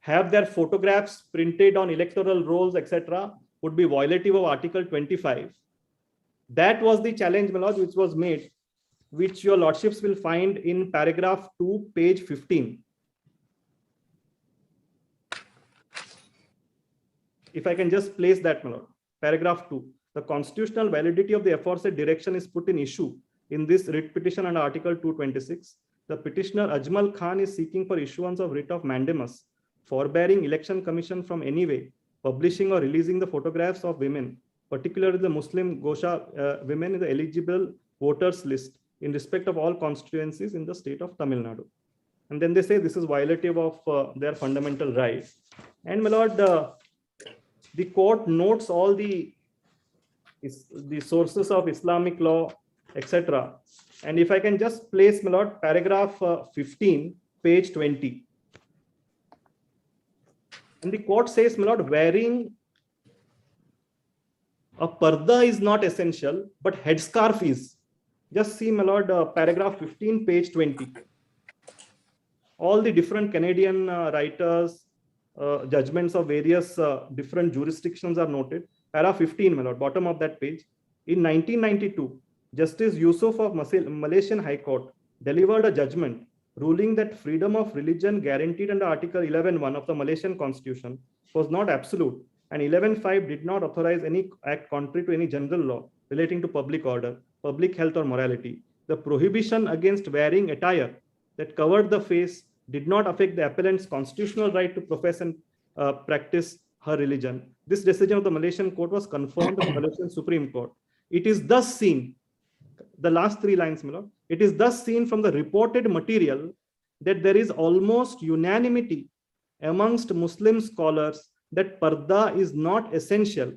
have their photographs printed on electoral rolls, etc., would be violative of Article 25. That was the challenge, my lord, which was made, which your lordships will find in paragraph 2, page 15. If I can just place that, my lord. Paragraph 2. The constitutional validity of the aforesaid direction is put in issue in this writ petition under Article 226. The petitioner Ajmal Khan is seeking for issuance of writ of mandamus, forbearing Election Commission from any way publishing or releasing the photographs of women particularly the Muslim Gosha women in the eligible voters list in respect of all constituencies in the state of Tamil Nadu. And then they say this is violative of their fundamental rights. And my lord, the court notes all the sources of Islamic law, etc. And if I can just place, my lord, paragraph 15, page 20. And the court says, my lord, wearing a parda is not essential, but headscarf is. Just see, my lord, paragraph 15, page 20. All the different Canadian writers, judgments of various different jurisdictions are noted. Para 15, my lord, bottom of that page. In 1992, Justice Yusuf of Malaysian High Court delivered a judgment ruling that freedom of religion guaranteed under Article 11.1 of the Malaysian Constitution was not absolute, and 11.5 did not authorize any act contrary to any general law relating to public order, public health, or morality. The prohibition against wearing attire that covered the face did not affect the appellant's constitutional right to profess and practice her religion. This decision of the Malaysian court was confirmed in the Malaysian Supreme Court. It is thus seen, the last three lines, my lord, it is thus seen from the reported material that there is almost unanimity amongst Muslim scholars that parda is not essential,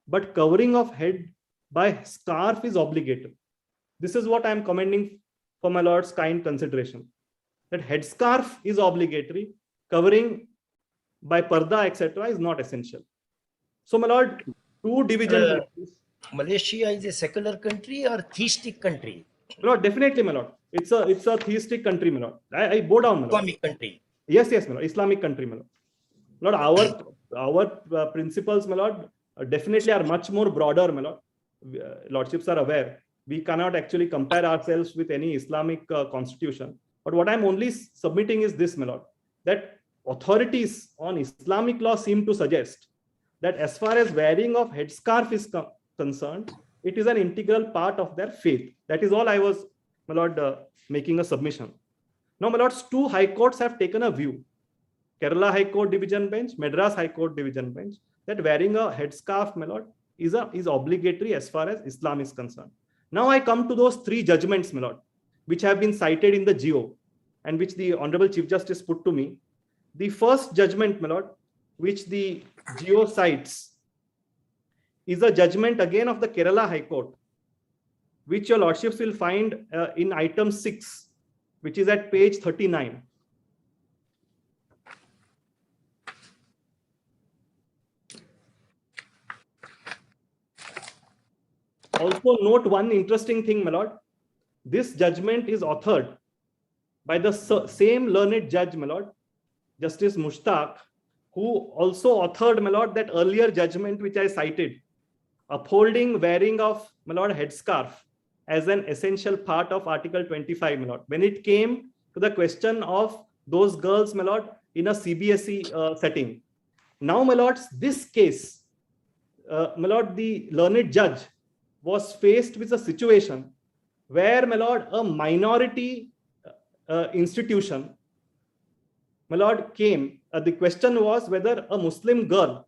but covering of head by scarf is obligatory. This is what I am commending for my lord's kind consideration. That headscarf is obligatory, covering by parda, etc., is not essential. So, my lord, two division. Malaysia is a secular country or theistic country? My lord, definitely, my lord. It's a theistic country, my lord. I bow down, my lord. Islamic country. Yes, my lord. Islamic country, my lord. Our principles, my lord, definitely are much more broader, my lord. Lordships are aware. We cannot actually compare ourselves with any Islamic constitution. But what I'm only submitting is this, my lord, that authorities on Islamic law seem to suggest that as far as wearing of headscarf is concerned, it is an integral part of their faith. That is all I was, my lord, making a submission. Now, my lords, two high courts have taken a view. Kerala High Court Division Bench, Madras High Court Division Bench, that wearing a headscarf, my lord, is obligatory as far as Islam is concerned. Now I come to those three judgments, my lord, which have been cited in the GO and which the Honorable Chief Justice put to me. The first judgment, my lord, which the GO cites, is a judgment again of the Kerala High Court, which your lordships will find in item 6, which is at page 39. Also note one interesting thing, my lord. This judgment is authored by the same learned judge, my lord, Justice Mushtaq, who also authored, my lord, that earlier judgment which I cited, upholding wearing of, my lord, headscarf as an essential part of Article 25, my lord, when it came to the question of those girls, my lord, in a CBSE setting. Now, my lords, this case, my lord, the learned judge was faced with a situation where, my lord, a minority institution, my lord, came. The question was whether a Muslim girl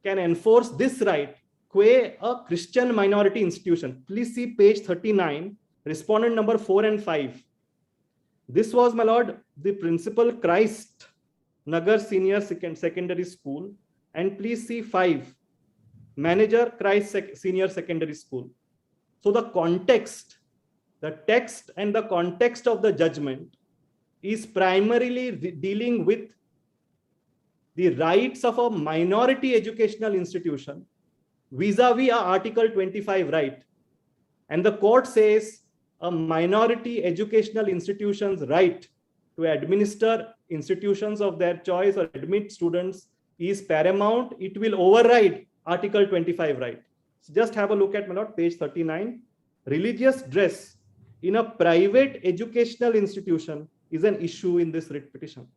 can enforce this right qua a Christian minority institution. Please see page 39, respondent number 4 and 5. This was, my lord, the principal Christ Nagar Senior Secondary School. And please see 5, manager Christ Senior Secondary School. So the context, the text and the context of the judgment is primarily dealing with the rights of a minority educational institution vis-a-vis Article 25 right. And the court says a minority educational institution's right to administer institutions of their choice or admit students is paramount. It will override Article 25 right. So just have a look at, my lord, page 39. Religious dress in a private educational institution is an issue in this writ petition.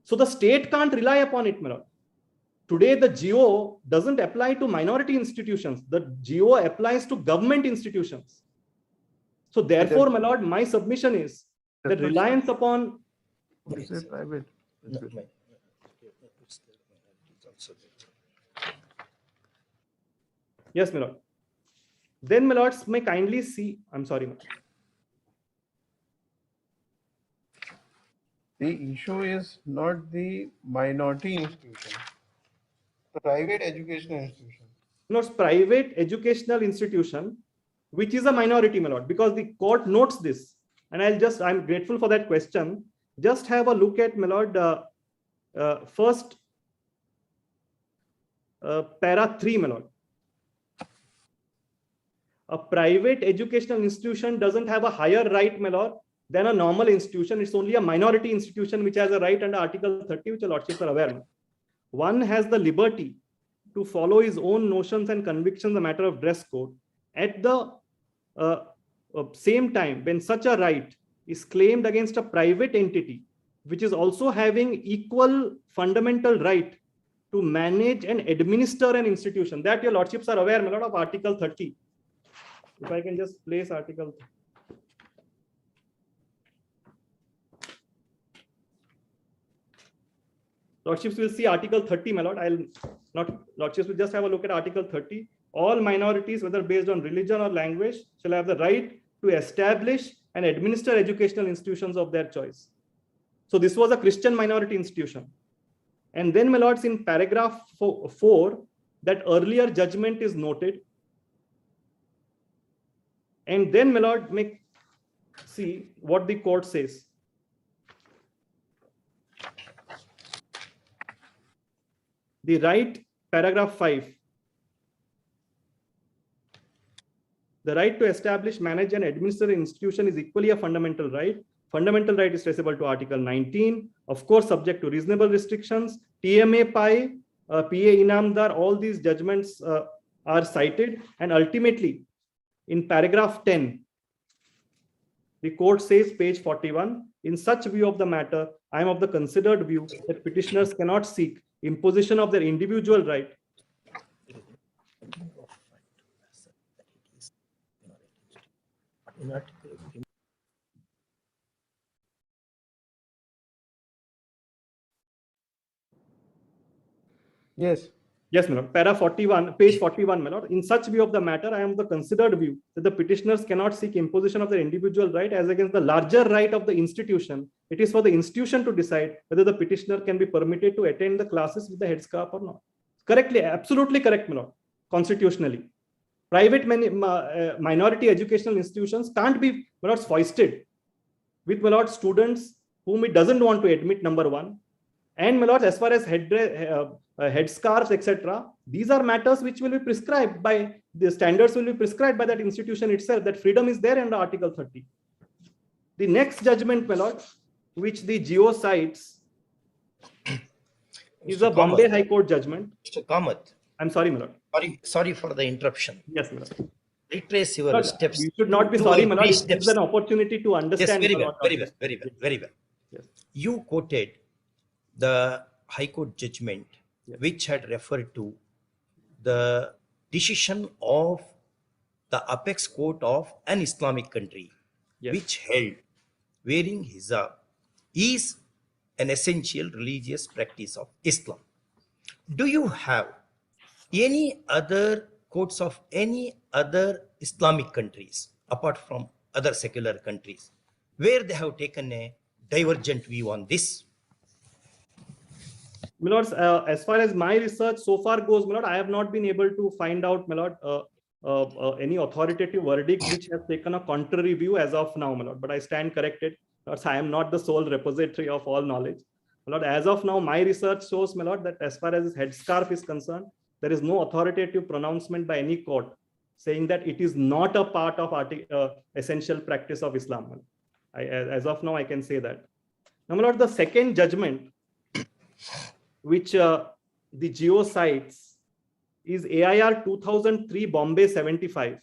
So the state can't rely upon it, my lord. Today, the GO doesn't apply to minority institutions. The GO applies to government institutions. So therefore, my lord, my submission is that reliance upon... Private. Yes, my lord. Then, my lords, may kindly see. I'm sorry, my lord. The issue is not the minority institution, private educational institution. No, it's private educational institution, which is a minority, my lord, because the court notes this. And I'm grateful for that question. Just have a look at, my lord, first para 3, my lord. A private educational institution doesn't have a higher right, my lord, than a normal institution. It's only a minority institution which has a right under Article 30, which your lordships are aware. One has the liberty to follow his own notions and convictions a matter of dress code. At the same time, when such a right is claimed against a private entity, which is also having equal fundamental right to manage and administer an institution, that your lordships are aware, my lord, of Article 30. If I can just place Article. Lordships will see Article 30, my lord. I'll not, lordships will just have a look at Article 30. All minorities, whether based on religion or language, shall have the right to establish and administer educational institutions of their choice. So this was a Christian minority institution. And then, my lords, in paragraph 4, that earlier judgment is noted. And then, my lord, see what the court says. The right, paragraph 5. The right to establish, manage, and administer an institution is equally a fundamental right. Fundamental right is traceable to Article 19, of course, subject to reasonable restrictions. TMA Pi, PA Inamdar, all these judgments are cited. And ultimately, in paragraph 10, the court says, page 41, in such view of the matter, I am of the considered view that petitioners cannot seek imposition of their individual right. Yes. Yes, my lord. Para 41, page 41, my lord. In such view of the matter, I am of the considered view that the petitioners cannot seek imposition of their individual right as against the larger right of the institution. It is for the institution to decide whether the petitioner can be permitted to attend the classes with the headscarf or not. Correctly, absolutely correct, my lord, constitutionally. Private minority educational institutions can't be, my lord, foisted with, my lord, students whom it doesn't want to admit, number one. And, my lord, as far as headscarves, etc., these are matters which will be prescribed by, the standards will be prescribed by that institution itself. That freedom is there under Article 30. The next judgment, my lord, which the Geo cites, is a Bombay High Court judgment. Mr. Kamath, I'm sorry, my lord. sorry for the interruption. Yes, my lord. Retrace your Lord, steps. you should not be Two sorry, or my lord. three It gives steps. an opportunity to understand. Yes, very my well, lord. very well. Yes. You quoted the High Court judgment, Yes. which had referred to the decision of the apex court of an Islamic country, Yes. which held wearing hijab is an essential religious practice of Islam. Do you have any other courts of any other Islamic countries apart from other secular countries where they have taken a divergent view on this? My lords, as far as my research so far goes, my lord, I have not been able to find out, my lord, any authoritative verdict which has taken a contrary view as of now, my lord. But I stand corrected. Lords, I am not the sole repository of all knowledge. My lord, as of now, my research shows, my lord, that as far as this headscarf is concerned, there is no authoritative pronouncement by any court saying that it is not a part of essential practice of Islam. As of now, I can say that. Now, my lord, the second judgment which the Geo cites is AIR 2003 Bombay 75,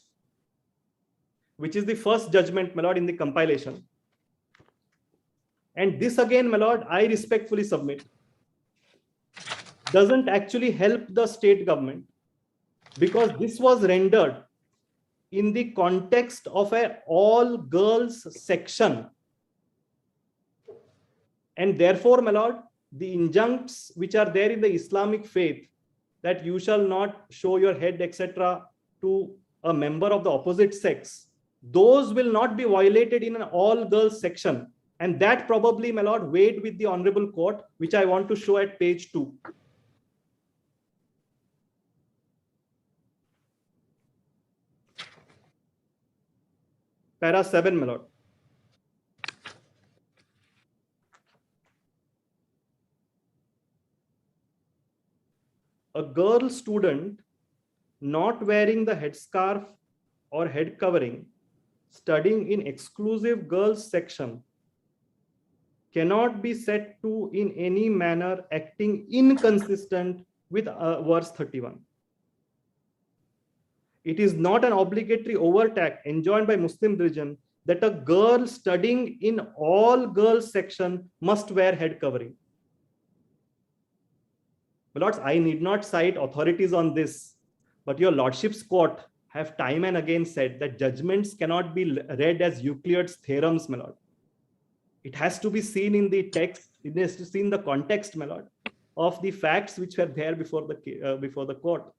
which is the first judgment, my lord, in the compilation. And this again, my lord, I respectfully submit, doesn't actually help the state government, because this was rendered in the context of an all girls section. And therefore, my lord, the injuncts which are there in the Islamic faith, that you shall not show your head, etc., to a member of the opposite sex, those will not be violated in an all girls section. And that probably, my lord, weighed with the honorable court, which I want to show at page 2. Para 7, my lord. A girl student not wearing the headscarf or head covering, studying in exclusive girls section, cannot be said to in any manner acting inconsistent with verse 31. It is not an obligatory overtake enjoined by Muslim religion that a girl studying in all girls section must wear head covering. My lords, I need not cite authorities on this, but your lordship's court have time and again said that judgments cannot be read as Euclid's theorems, my lord. It has to be seen in the text, it has to be seen in the context, my lord, of the facts which were there before the court.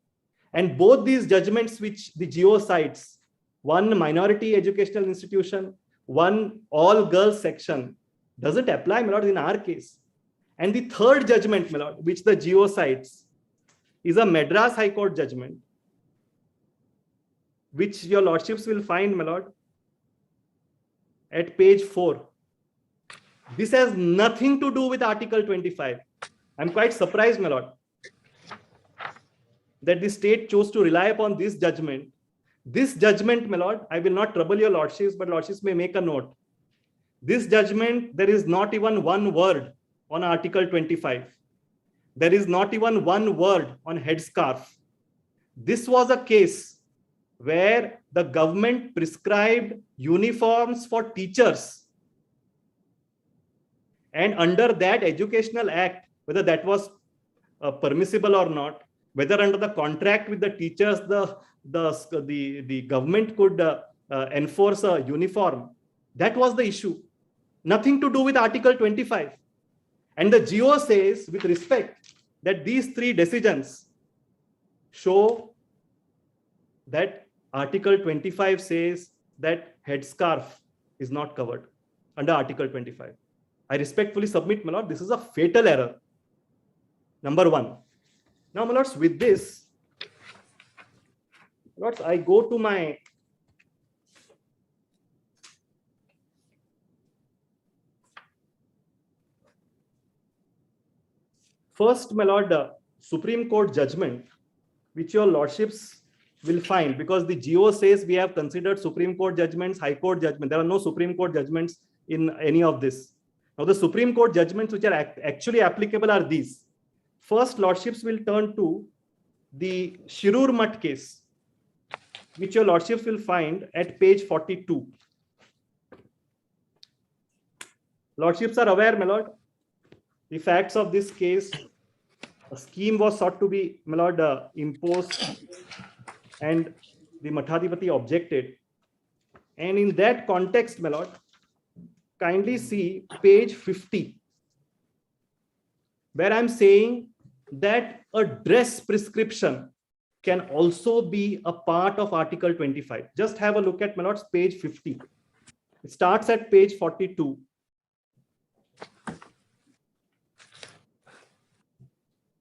And both these judgments which the GO cites, one minority educational institution, one all girls section, doesn't apply, my lord, in our case. And the third judgment, my lord, which the GO cites, is a Madras High Court judgment, which your lordships will find, my lord, at page 4. This has nothing to do with Article 25. I'm quite surprised, my lord, that the state chose to rely upon this judgment. This judgment, my lord, I will not trouble your lordships, but lordships may make a note. This judgment, there is not even one word on Article 25. There is not even one word on headscarf. This was a case where the government prescribed uniforms for teachers. And under that educational act, whether that was permissible or not, whether under the contract with the teachers, the government could enforce a uniform, that was the issue. Nothing to do with Article 25. And the GO says, with respect, that these three decisions show that Article 25 says that headscarf is not covered under Article 25. I respectfully submit, my lord, this is a fatal error. Number one. Now, my lords, with this, lords, I go to my first, my lord, Supreme Court judgment, which your lordships will find, because the GO says we have considered Supreme Court judgments, High Court judgment. There are no Supreme Court judgments in any of this. Now, the Supreme Court judgments which are actually applicable are these. First, lordships will turn to the Shirur Mutt case, which your lordships will find at page 42. Lordships are aware, my lord, the facts of this case. A scheme was sought to be, my lord, imposed, and the Mathadipati objected. And in that context, my lord, kindly see page 50, where I'm saying that a dress prescription can also be a part of Article 25. Just have a look at, my lords, page 50. It starts at page 42.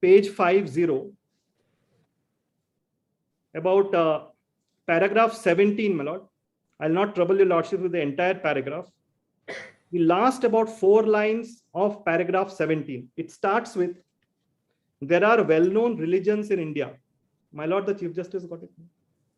Page 50, about paragraph 17, my lord. I'll not trouble your lordship with the entire paragraph. The last about 4 lines of paragraph 17. It starts with, there are well-known religions in India. My lord, the Chief Justice got it?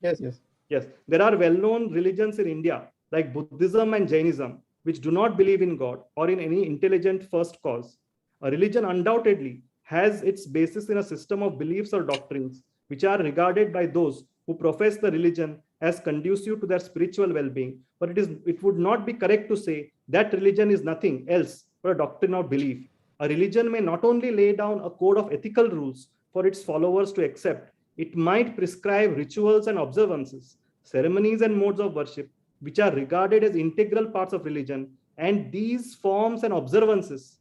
Yes, yes. Yes, there are well-known religions in India, like Buddhism and Jainism, which do not believe in God or in any intelligent first cause. A religion undoubtedly has its basis in a system of beliefs or doctrines, which are regarded by those who profess the religion as conducive to their spiritual well-being. But it would not be correct to say that religion is nothing else but a doctrine of belief. A religion may not only lay down a code of ethical rules for its followers to accept, it might prescribe rituals and observances, ceremonies and modes of worship, which are regarded as integral parts of religion, and these forms and observances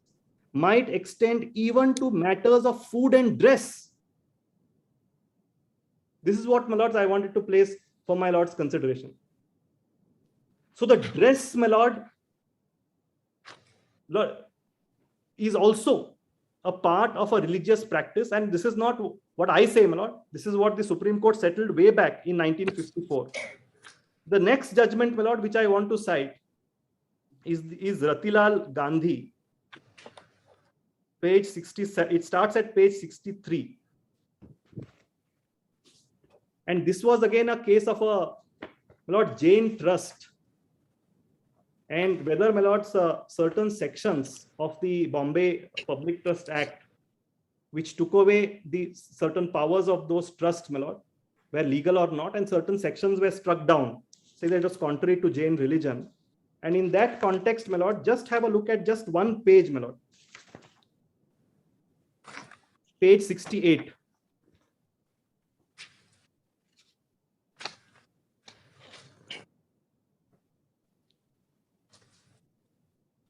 might extend even to matters of food and dress. This is what, my lords, I wanted to place for my lord's consideration. So the dress, my lord, is also a part of a religious practice, and this is not what I say, my lord. This is what the Supreme Court settled way back in 1954. The next judgment, my lord, which I want to cite is Ratilal Gandhi, page 67. It starts at page 63. And this was again a case of a, my lord, Jain trust, and whether, my lords, certain sections of the Bombay Public Trust Act, which took away the certain powers of those trusts, my lord, were legal or not, and certain sections were struck down, say that it was contrary to Jain religion. And in that context, my lord, just have a look at just one page, my lord. Page 68.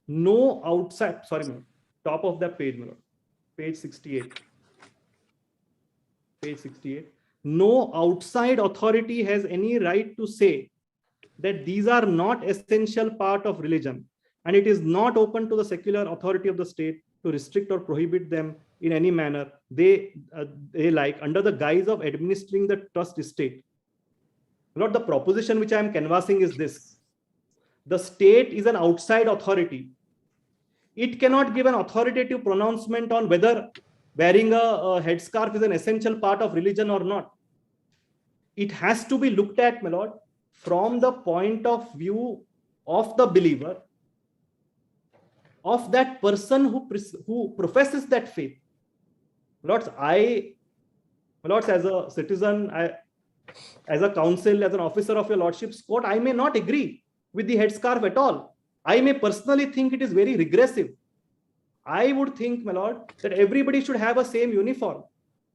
No outside, sorry, ma'am, top of that page, my lord, page 68. Page 68. No outside authority has any right to say that these are not essential part of religion, and it is not open to the secular authority of the state to restrict or prohibit them in any manner they like, under the guise of administering the trust estate. Lord, the proposition which I am canvassing is this: the state is an outside authority. It cannot give an authoritative pronouncement on whether wearing a headscarf is an essential part of religion or not. It has to be looked at, my lord, from the point of view of the believer, of that person who professes that faith. Lords, my lords, as a citizen, as a counsel, as an officer of your lordship's court, I may not agree with the headscarf at all. I may personally think it is very regressive. I would think, my lord, that everybody should have a same uniform,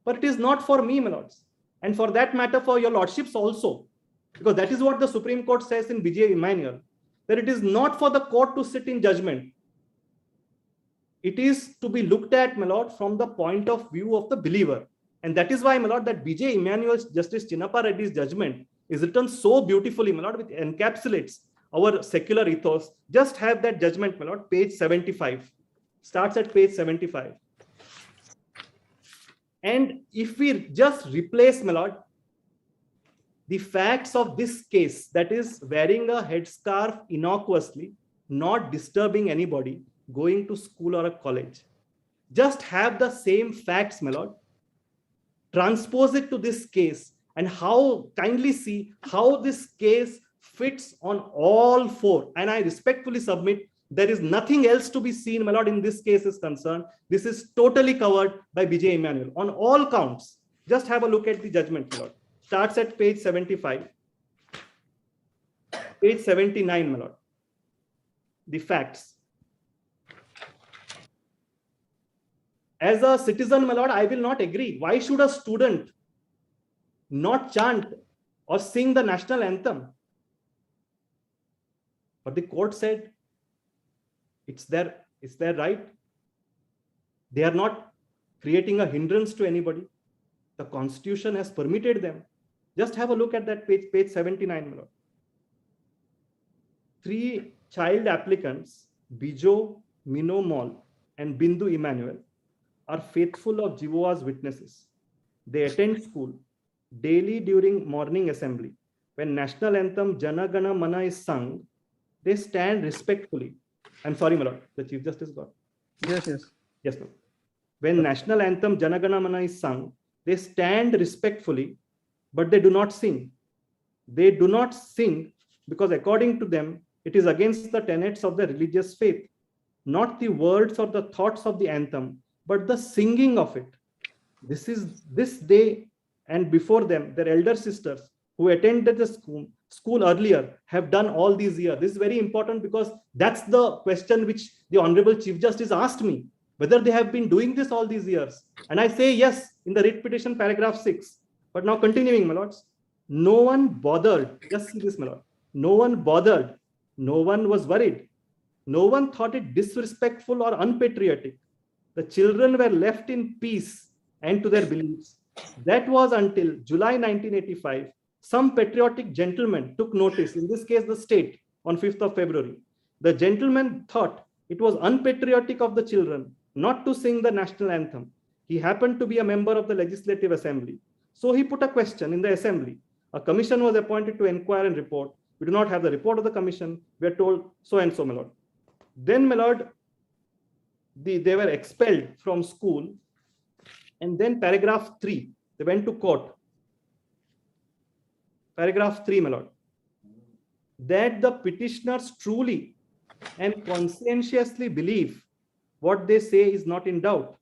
but it is not for me, my lords, and for that matter for your lordships also, because that is what the Supreme Court says in B.J. Emmanuel, that it is not for the court to sit in judgment. It is to be looked at, my lord, from the point of view of the believer. And that is why, my lord, that B.J. Emmanuel's Justice Chinnappa Reddy's judgment is written so beautifully, my lord, which encapsulates our secular ethos. Just have that judgment, my lord, page 75. Starts at page 75. And if we just replace, my lord, the facts of this case, that is wearing a headscarf innocuously, not disturbing anybody, going to school or a college, just have the same facts, my lord, transpose it to this case, and how kindly see how this case fits on all four. And I respectfully submit there is nothing else to be seen, my lord, in this case is concerned. This is totally covered by B.J. Emmanuel on all counts. Just have a look at the judgment, my lord. Starts at page 75. Page 79, my lord. The facts. As a citizen, my lord, I will not agree. Why should a student not chant or sing the national anthem? But the court said it's their right. They are not creating a hindrance to anybody. The Constitution has permitted them. Just have a look at that page 79, my lord. 3 child applicants, Bijo, Mino Mall, and Bindu Emmanuel, are faithful of Jehovah's Witnesses. They attend school daily during morning assembly. When national anthem Jana Gana Mana is sung, they stand respectfully. I'm sorry, my lord, the Chief Justice got. Yes. Yes, ma'am. When national anthem Jana Gana Mana is sung, they stand respectfully, but they do not sing. They do not sing because according to them, it is against the tenets of the religious faith, not the words or the thoughts of the anthem, but the singing of it. This day and before them, their elder sisters who attended the school earlier have done all these years. This is very important because that's the question which the Honorable Chief Justice asked me, whether they have been doing this all these years. And I say yes in the writ petition paragraph 6. But now continuing, my lords, no one bothered. Just see this, my lord. No one bothered. No one was worried. No one thought it disrespectful or unpatriotic. The children were left in peace and to their beliefs. That was until July 1985, some patriotic gentleman took notice, in this case the state, on 5th of February. The gentleman thought it was unpatriotic of the children not to sing the national anthem. He happened to be a member of the Legislative Assembly. So he put a question in the Assembly. A commission was appointed to inquire and report. We do not have the report of the commission. We are told so and so, my lord. Then, my lord, they were expelled from school. And then paragraph 3, they went to court. Paragraph 3, my lord, that the petitioners truly and conscientiously believe what they say is not in doubt.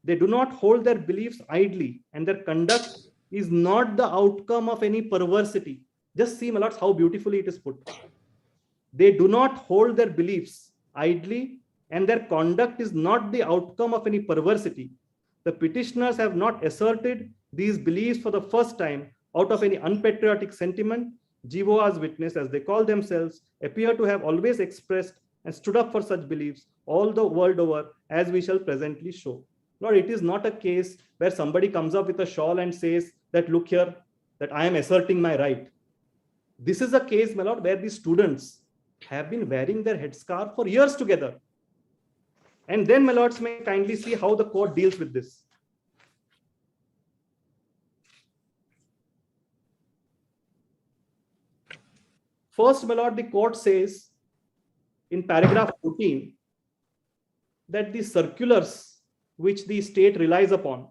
They do not hold their beliefs idly, and their conduct is not the outcome of any perversity. Just see, my lords, how beautifully it is put. They do not hold their beliefs idly, and their conduct is not the outcome of any perversity. The petitioners have not asserted these beliefs for the first time out of any unpatriotic sentiment. Jehovah's Witness, as they call themselves, appear to have always expressed and stood up for such beliefs all the world over, as we shall presently show. Lord, it is not a case where somebody comes up with a shawl and says that, look here, that I am asserting my right. This is a case, my lord, where the students have been wearing their headscarf for years together. And then, my lords, may kindly see how the court deals with this. First, my lord, the court says in paragraph 14 that the circulars which the state relies upon,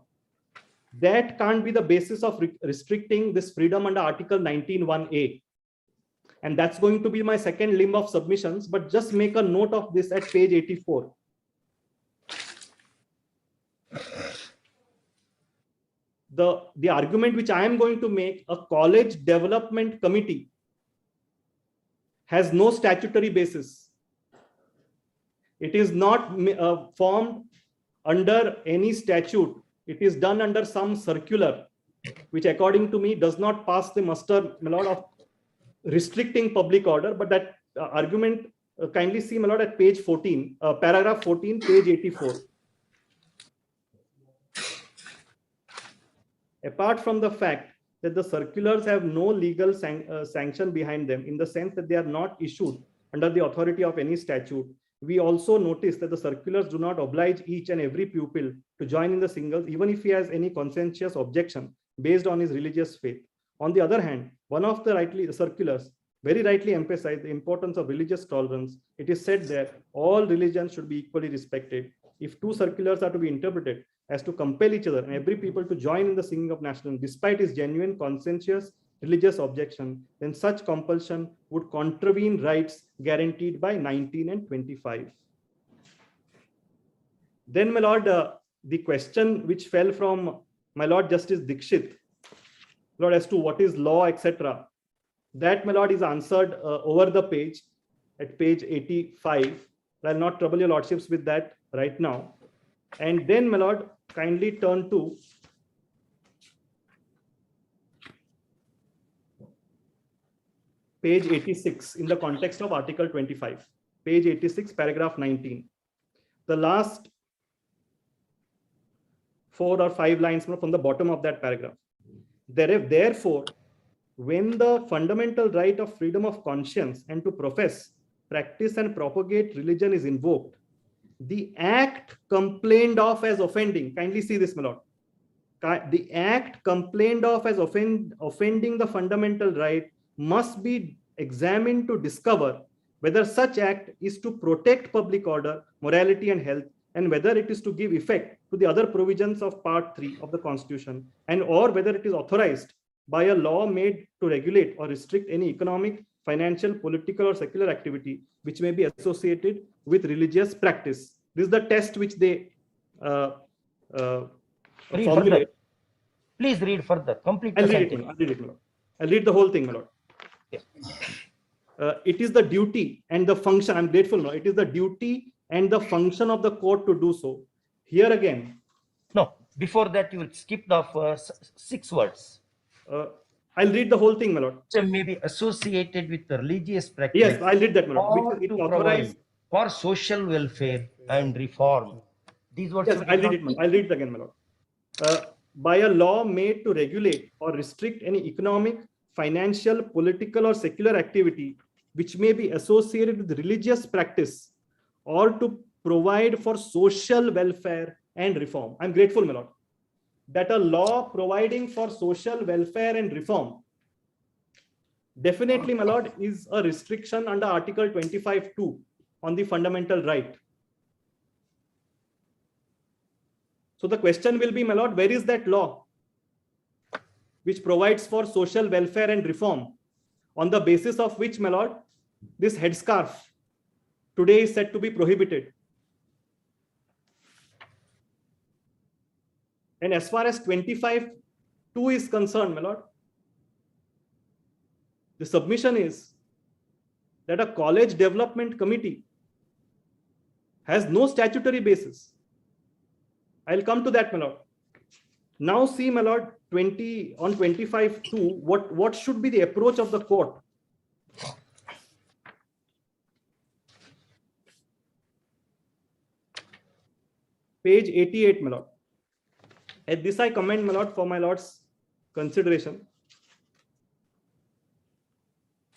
that can't be the basis of restricting this freedom under Article 19(1)(a). And that's going to be my second limb of submissions, but just make a note of this at page 84. The argument which I am going to make, a college development committee has no statutory basis. It is not formed under any statute. It is done under some circular, which according to me does not pass the muster, my lord, of restricting public order. But that argument, kindly see, my lord, at page 14, paragraph 14, page 84. Apart from the fact that the circulars have no legal sanction behind them, in the sense that they are not issued under the authority of any statute, we also notice that the circulars do not oblige each and every pupil to join in the singles, even if he has any conscientious objection based on his religious faith. On the other hand, one of the circulars very rightly emphasized the importance of religious tolerance. It is said that all religions should be equally respected. If two circulars are to be interpreted as to compel each other and every people to join in the singing of national anthem despite his genuine conscientious religious objection, then such compulsion would contravene rights guaranteed by 19 and 25. Then, my lord, the question which fell from my lord Justice Dikshit, lord, as to what is law, etc., that, my lord, is answered over the page at page 85. I'll not trouble your lordships with that right now. And then, my lord, kindly turn to page 86 in the context of Article 25. Page 86, paragraph 19. The last 4 or 5 lines from the bottom of that paragraph. Therefore, when the fundamental right of freedom of conscience and to profess, practice and propagate religion is invoked, the act complained of as offending, kindly see this, my lord, the act complained of as offending the fundamental right must be examined to discover whether such act is to protect public order, morality and health, and whether it is to give effect to the other provisions of Part 3 of the Constitution, and or whether it is authorized by a law made to regulate or restrict any economic, financial, political or secular activity which may be associated with religious practice. This is the test which they formulate. Please read further. Complete. I'll read it, my lord. I'll read the whole thing, my lord. Yeah. It is the duty and the function. I'm grateful now. It is the duty and the function of the court to do so. Here again. No, before that you skipped off 6 words. I'll read the whole thing, my lord. So may be associated with the religious practice. Yes, I'll read that, my lord. Or to provide for social welfare and reform. These words. Yes, I'll read it. I'll read it again, my lord. by a law made to regulate or restrict any economic, financial, political, or secular activity which may be associated with religious practice or to provide for social welfare and reform. I'm grateful, my lord, that a law providing for social welfare and reform definitely, my lord, is a restriction under Article 25(2) on the fundamental right. So the question will be, my lord, where is that law which provides for social welfare and reform, on the basis of which, my lord, this headscarf today is said to be prohibited? And as far as 25(2) is concerned, my lord, the submission is that a college development committee has no statutory basis. I'll come to that, my lord. Now see, my lord, 25(2), what should be the approach of the court? Page 88, my lord. At this I commend, my lord, for my lord's consideration.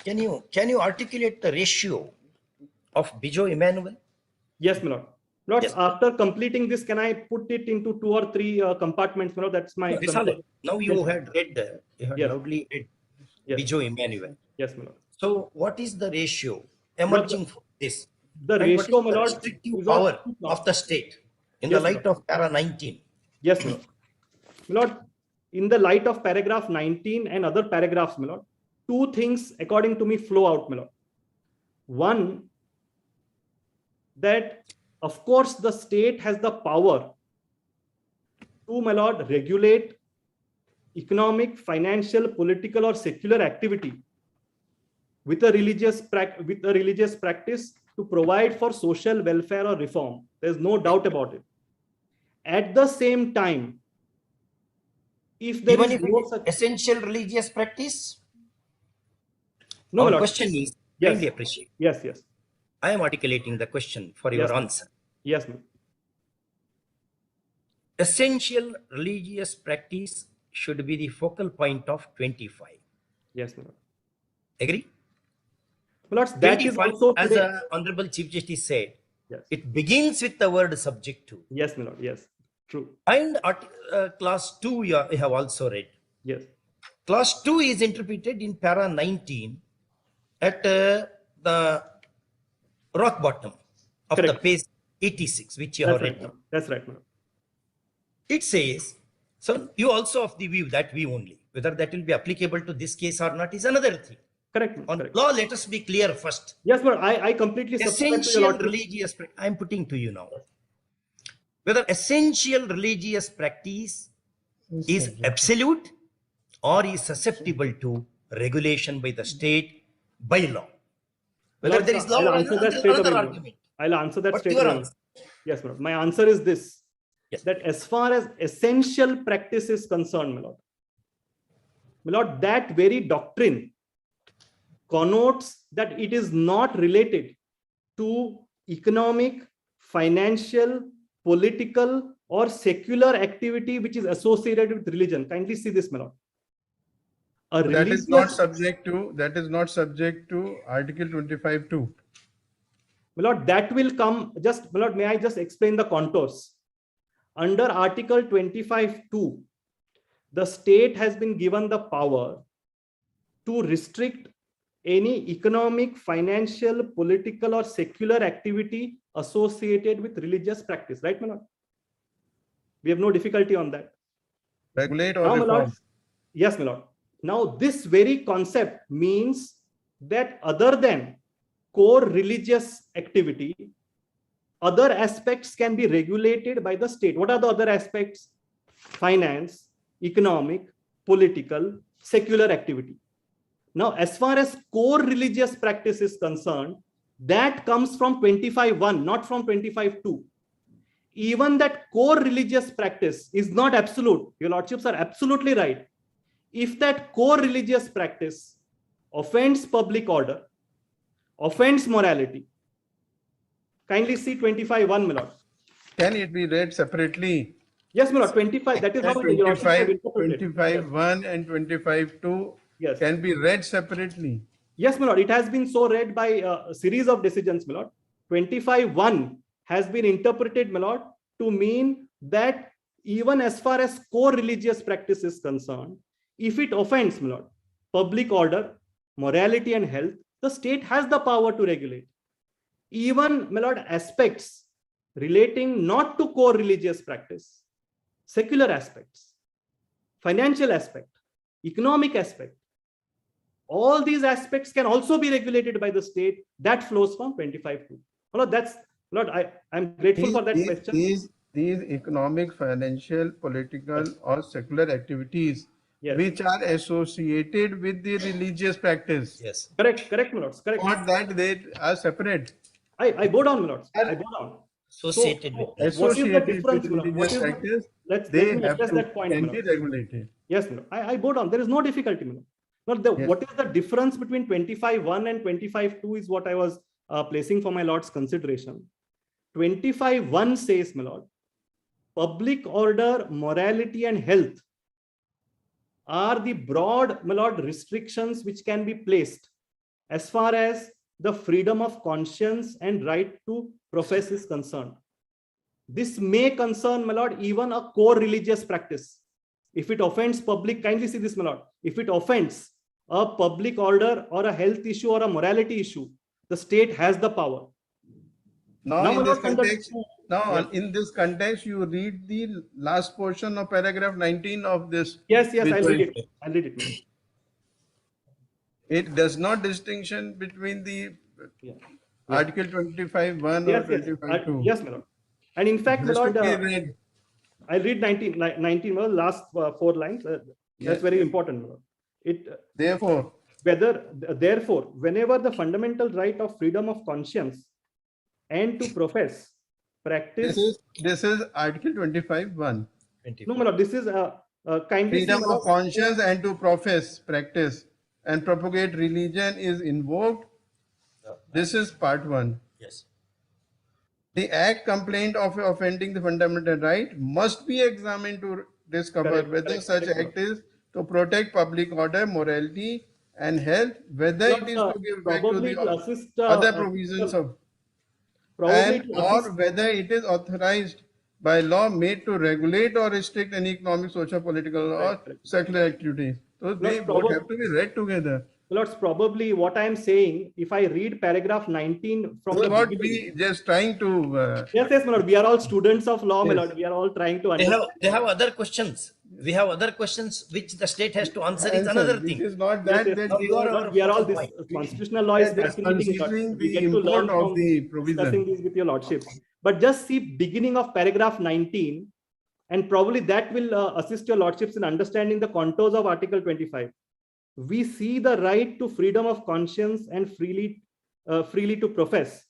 Can you articulate the ratio of Bijo Emmanuel? Yes, my lord. Lords, Yes. after completing this, can I put it into 2 or 3 compartments? My lord, that's my No, concern. now you had read, Yes. loudly read Yes. Bijo Emmanuel. Yes, my lord. So what is the ratio emerging from this? The And what is ratio, my the lord, restrictive is on power 2 of the state in Yes, the light Lord. of para 19? Yes, my lord. My lord, in the light of paragraph 19 and other paragraphs, my lord, 2 things according to me flow out, my lord. One, that of course the state has the power to, my lord, regulate economic, financial, political, or secular activity with a religious practice to provide for social welfare or reform. There's no doubt about it. At the same time, if there Even is if it no is such, essential religious practice? no, my Our lord. question is, Yes. kindly appreciate. Yes, yes, I am articulating the question for your Yes, ma'am. answer. yes, ma'am. Essential religious practice should be the focal point of 25. Yes, my lord. Agree? My lords, that is 25, also as today. the Honorable Chief Justice said, Yes, it begins with the word subject to. yes, my lord. Yes, true. And class 2 you have also read. Yes, Class 2 is interpreted in para 19 at the rock bottom of the correct. page 86, which you That's have right, read. my lord. That's right, my lord. It says, so you also of the view, that view only, whether that will be applicable to this case or not is another thing. Correct, ma'am. On Correct. law, let us be clear first. Yes, but I completely subscribe to your Essential lordship. religious, I am putting to you now, whether essential religious practice is absolute or is susceptible to regulation by the state by law. Whether Lord, there is law I'll or answer that straight another away, my lord. argument. I'll answer that What's straight your away, my answer? lord. Yes, my lord. My answer is this: Yes. that as far as essential practice is concerned, my lord, that very doctrine connotes that it is not related to economic, financial, political, or secular activity which is associated with religion. Kindly see this, my lord. A That is not religious, subject to Article 25(2). my lord, that will come. Just, my lord, may I just explain the contours? Under Article 25(2), the state has been given the power to restrict any economic, financial, political, or secular activity associated with religious practice. Right, my lord? We have no difficulty on that. Regulate or Now, my lord, reform. yes, my lord. Now, this very concept means that other than core religious activity, other aspects can be regulated by the state. What are the other aspects? Finance, economic, political, secular activity. Now, as far as core religious practice is concerned, that comes from 25(1), not from 25(2). Even that core religious practice is not absolute. Your lordships are absolutely right. If that core religious practice offends public order, offends morality, kindly see 25(1), my lord. Can it be read separately? Yes, my lord, 25, that is how And your lordship have 25, interpreted. 25.1 and 25.2 Yes. can be read separately. Yes, my lord, it has been so read by a series of decisions, my lord. 25.1 has been interpreted, my lord, to mean that even as far as core religious practice is concerned, if it offends, my lord, public order, morality and health, the state has the power to regulate. Even, my lord, aspects relating not to core religious practice, secular aspects, financial aspect, economic aspect, all these aspects can also be regulated by the state. That flows from 25.2. Lord, Lord, I'm grateful for that question. These economic, financial, political, or secular activities Yes. which are associated with the religious practice. Yes. Correct, my lords, correct. Not that they are separate. I go down, my lords. I go down. Associated with What is the Associated difference, with my lord? What religious is practice, let they me have address to that point, my can be lord. regulated. Yes, my lord. I go down. There is no difficulty, my lord. Now, Yes. what is the difference between 25.1 and 25.2 is what I was placing for my lord's consideration. 25.1 says, my lord, public order, morality, and health are the broad, my lord, restrictions which can be placed as far as the freedom of conscience and right to profess is concerned. This may concern, my lord, even a core religious practice. If it offends public, kindly see this, my lord. If it offends a public order or a health issue or a morality issue, the state has the power. Now, Now, in my this lord, under- context, in this context, you read the last portion of paragraph 19 of this. Yes, which I'll read was- it. I'll read it. It does not distinction between the Yeah. Article 25.1 or Yes, 25.2. yes, my lord. And in fact, my Has to lord, be read. I'll read 19, my last 4 lines. That's Yes. very important, my lord. Therefore, Therefore, whenever the fundamental right of freedom of conscience and to profess, practice. this is Article 25.1. No, my lord, this is kindly see, Freedom my of lord. conscience and to profess, practice, and propagate religion is invoked. This is part 1. Yes. The act complaint of offending the fundamental right must be examined to discover Correct, whether such act is to protect public order, morality, and health, whether it is to give back to Probably the to assist other provisions of, probably and to or assist. whether it is authorized by law made to regulate or restrict any economic, social, political, or Correct. secular activities. So they both have to be read together. Lords, probably what I am saying, if I read paragraph 19 from the What beginning. we just trying to. Yes, my lord. We are all students of law, my Yes. lord. We are all trying to They understand. have other questions. We have other questions which the state has to answer. Is Answer. another It thing. is not Yes, that yes. that You are our We are all focal this point. constitutional law We is are just fascinating. Lord. considering We the get to learn import of from the provision. discussing this with your lordships. But just see beginning of paragraph 19, and probably that will assist your lordships in understanding the contours of Article 25. We see the right to freedom of conscience and freely to profess,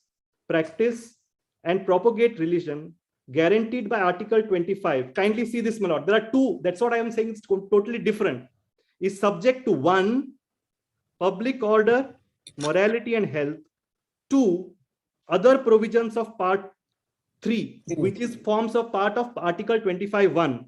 practice, and propagate religion guaranteed by Article 25. Kindly see this, my lord. There are two. That's what I am saying. It's totally different. Is subject to 1, public order, morality, and health. 2, other provisions of Part 3, which is forms of part of Article 25.1.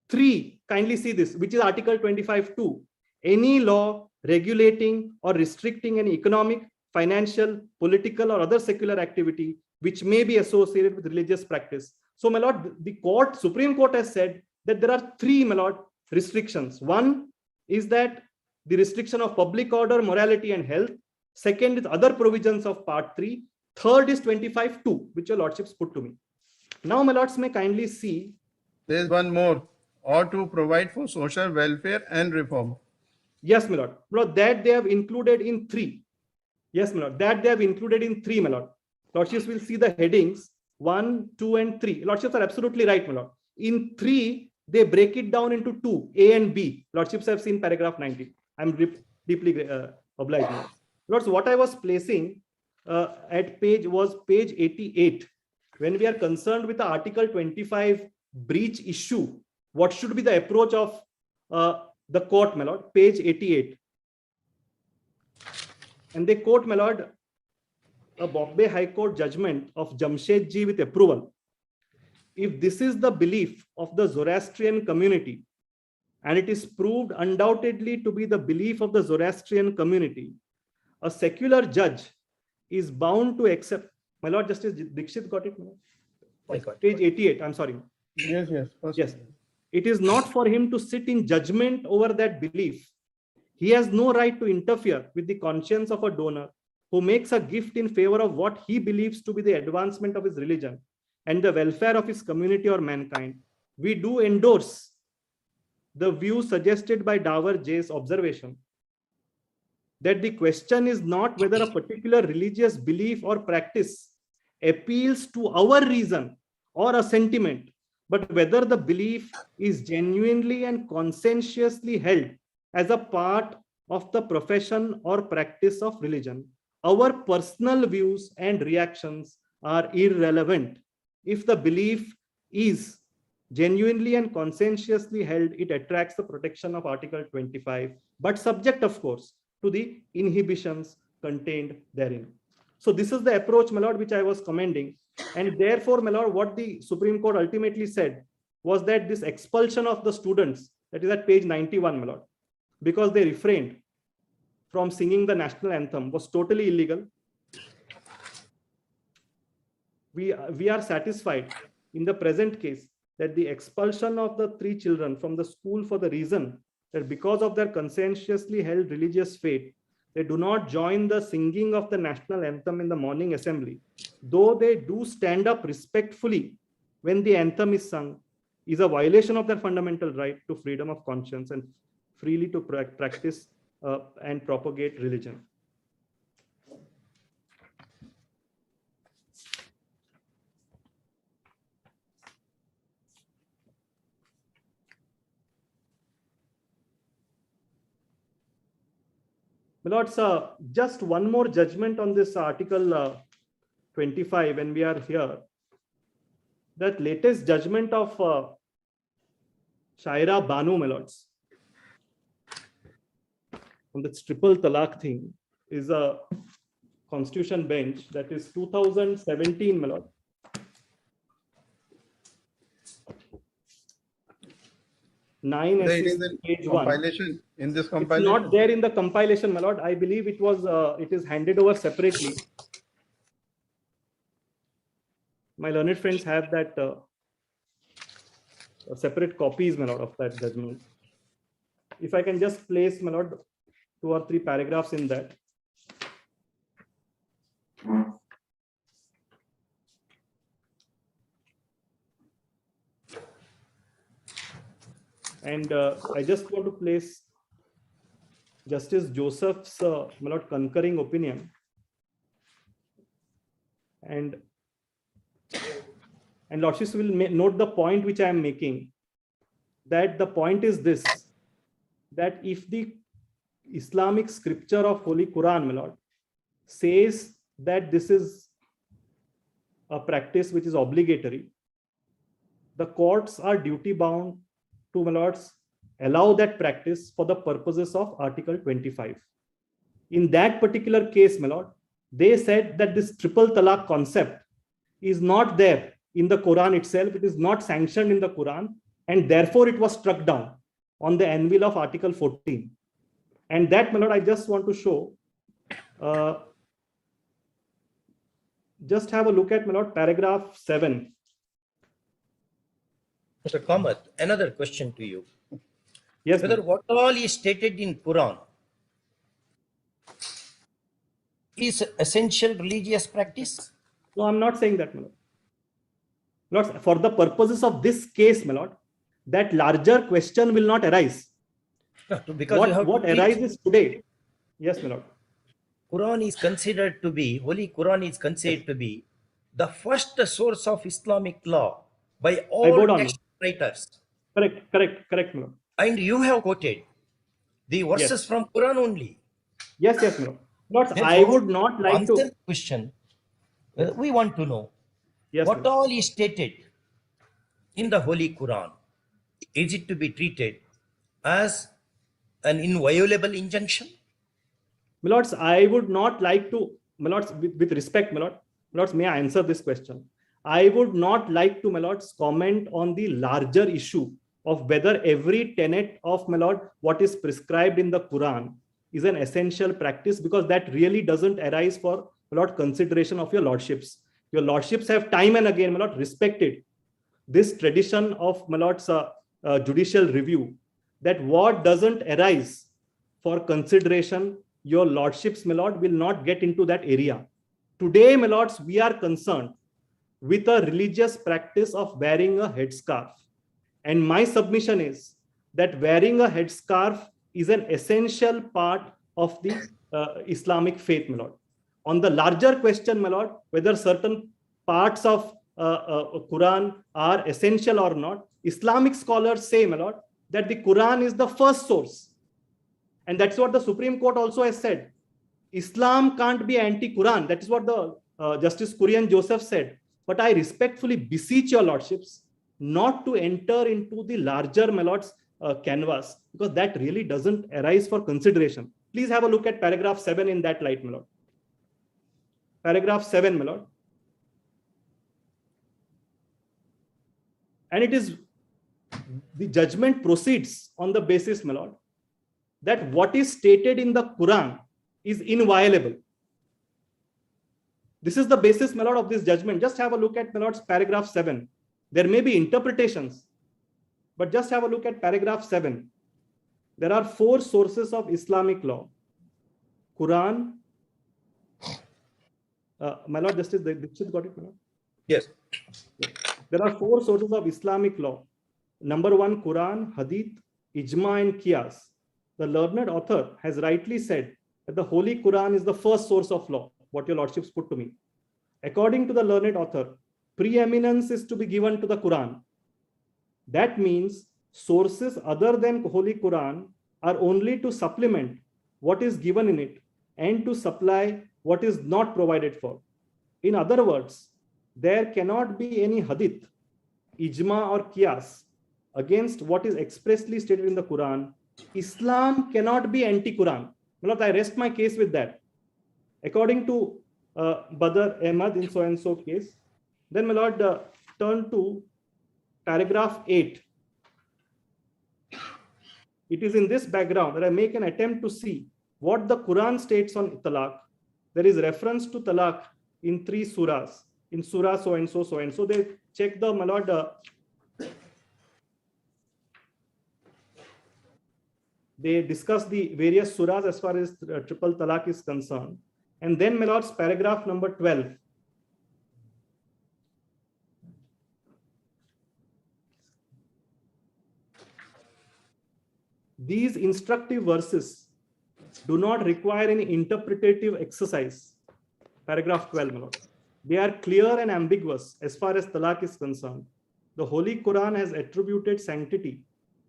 3, kindly see this, which is Article 25.2. Any law regulating or restricting any economic, financial, political, or other secular activity which may be associated with religious practice. So, my lord, the Supreme Court has said that there are 3, my lord, restrictions. 1 is that the restriction of public order, morality, and health. Second is other provisions of Part 3. Third is 25.2, which your lordships put to me. Now, my lords may kindly see. There is one more, or to provide for social welfare and reform. Yes, my lord. Lord, that they have included in 3. Yes, my lord. That they have included in 3, my lord. Lordships will see the headings 1, 2, and 3. Lordships are absolutely right, my lord. In 3, they break it down into 2, A and B. Lordships have seen paragraph 19. I'm deeply obliged. Lords, what I was placing at page 88. When we are concerned with the Article 25 breach issue, what should be the approach of the court, my lord? Page 88. And they quote, my lord, a Bombay High Court judgment of Jamshedji with approval. if this is the belief of the Zoroastrian community, and it is proved undoubtedly to be the belief of the Zoroastrian community, a secular judge is bound to accept. My Lord Justice Dixit got it? I got it. Page 88, I'm sorry. Yes, yes. First. Yes. It is not for him to sit in judgment over that belief. He has no right to interfere with the conscience of a donor who makes a gift in favor of what he believes to be the advancement of his religion and the welfare of his community or mankind. We do endorse the view suggested by Davar J's observation that the question is not whether a particular religious belief or practice appeals to our reason or a sentiment, but whether the belief is genuinely and conscientiously held as a part of the profession or practice of religion. Our personal views and reactions are irrelevant. If the belief is genuinely and conscientiously held, it attracts the protection of Article 25, but subject, of course, to the inhibitions contained therein. So this is the approach, my lord, which I was commending. And therefore, my lord, what the Supreme Court ultimately said was that this expulsion of the students, that is at page 91, my lord, because they refrained from singing the national anthem, was totally illegal. We are satisfied in the present case that the expulsion of the 3 children from the school for the reason that because of their conscientiously held religious faith, they do not join the singing of the national anthem in the morning assembly, though they do stand up respectfully when the anthem is sung, is a violation of their fundamental right to freedom of conscience and freely to practice and propagate religion. My lords, just one more judgment on this Article 25 when we are here. That latest judgment of Shaira Banu, my lords, on this triple talaq thing, is a constitution bench, that is 2017, my lord. Nine It is SC in page 1. compilation. In this It's compilation. not there in the compilation, my lord. I believe it was. It is handed over separately. My learned friends have that separate copies, my lord, of that judgment. If I can just place, my lord, 2 or 3 paragraphs in that. And I just want to place Justice Joseph's, my lord, concurring opinion. And Lordship will note the point which I am making, that the point is this, that if the Islamic scripture of Holy Quran, my lord, says that this is a practice which is obligatory, the courts are duty bound to, my lords, allow that practice for the purposes of Article 25. In that particular case, my lord, they said that this triple talaq concept is not there in the Quran itself. It is not sanctioned in the Quran, and therefore it was struck down on the anvil of Article 14. And that, my lord, I just want to show. Just have a look at, my lord, paragraph 7. Mr. Kamath, another question to you. Yes, Whether what all is stated in Quran is essential religious practice? No, I'm not saying that, my lord. Lord, for the purposes of this case, my lord, that larger question will not arise. Because what arises today? Yes, my lord. Quran is considered to be, Holy Quran is considered to be the first source of Islamic law by all text writers. Correct, my lord. And you have quoted the verses from Quran only. Yes, my lord. Lord, I would not like answer to the question. We want to know what all is stated in the Holy Quran. Is it to be treated as an inviolable injunction? My lords, I would not like to, my lords, with respect, my lords, may I answer this question? I would not like to, my lords, comment on the larger issue of whether every tenet of, my lord, what is prescribed in the Quran is an essential practice, because that really doesn't arise for, my lord, consideration of your lordships. Your lordships have time and again, my lord, respected this tradition of, my lord's judicial review, that what doesn't arise for consideration, your lordships, my lord, will not get into that area. Today, my lords, we are concerned with a religious practice of wearing a headscarf. And my submission is that wearing a headscarf is an essential part of the Islamic faith, my lord. On the larger question, my lord, whether certain parts of Quran are essential or not, Islamic scholars say, my lord, that the Quran is the first source. And that's what the Supreme Court also has said. Islam can't be anti-Quran. That is what the Justice Kurian Joseph said. But I respectfully beseech your lordships not to enter into the larger, my lords, canvas, because that really doesn't arise for consideration. Please have a look at paragraph 7 in that light, my lord. Paragraph 7, my lord. And it is, the judgment proceeds on the basis, my lord, that what is stated in the Quran is inviolable. This is the basis, my lord, of this judgment. Just have a look at, my lord's, paragraph 7. There may be interpretations, but just have a look at paragraph 7. There are 4 sources of Islamic law. Quran. My lord, Justice Dixit got it, my lord? Yes. There are 4 sources of Islamic law. Number 1, Quran, Hadith, Ijma, and Qiyas. The learned author has rightly said that the Holy Quran is the first source of law, what your lordships put to me. According to the learned author, preeminence is to be given to the Quran. That means sources other than Holy Quran are only to supplement what is given in it and to supply what is not provided for. In other words, there cannot be any hadith, ijma, or qiyas against what is expressly stated in the Quran. Islam cannot be anti-Quran. I rest my case with that. According to Badr Ahmad in so and so case, then my lord, turn to paragraph 8. It is in this background that I make an attempt to see what the Quran states on talaq. There is reference to talaq in 3 surahs. In surah so and so, so and so. They check the, my lord, they discuss the various surahs as far as triple talaq is concerned. And then, my lords, paragraph number 12. These instructive verses do not require any interpretative exercise. Paragraph 12, my lord. They are clear and ambiguous as far as talaq is concerned. The Holy Quran has attributed sanctity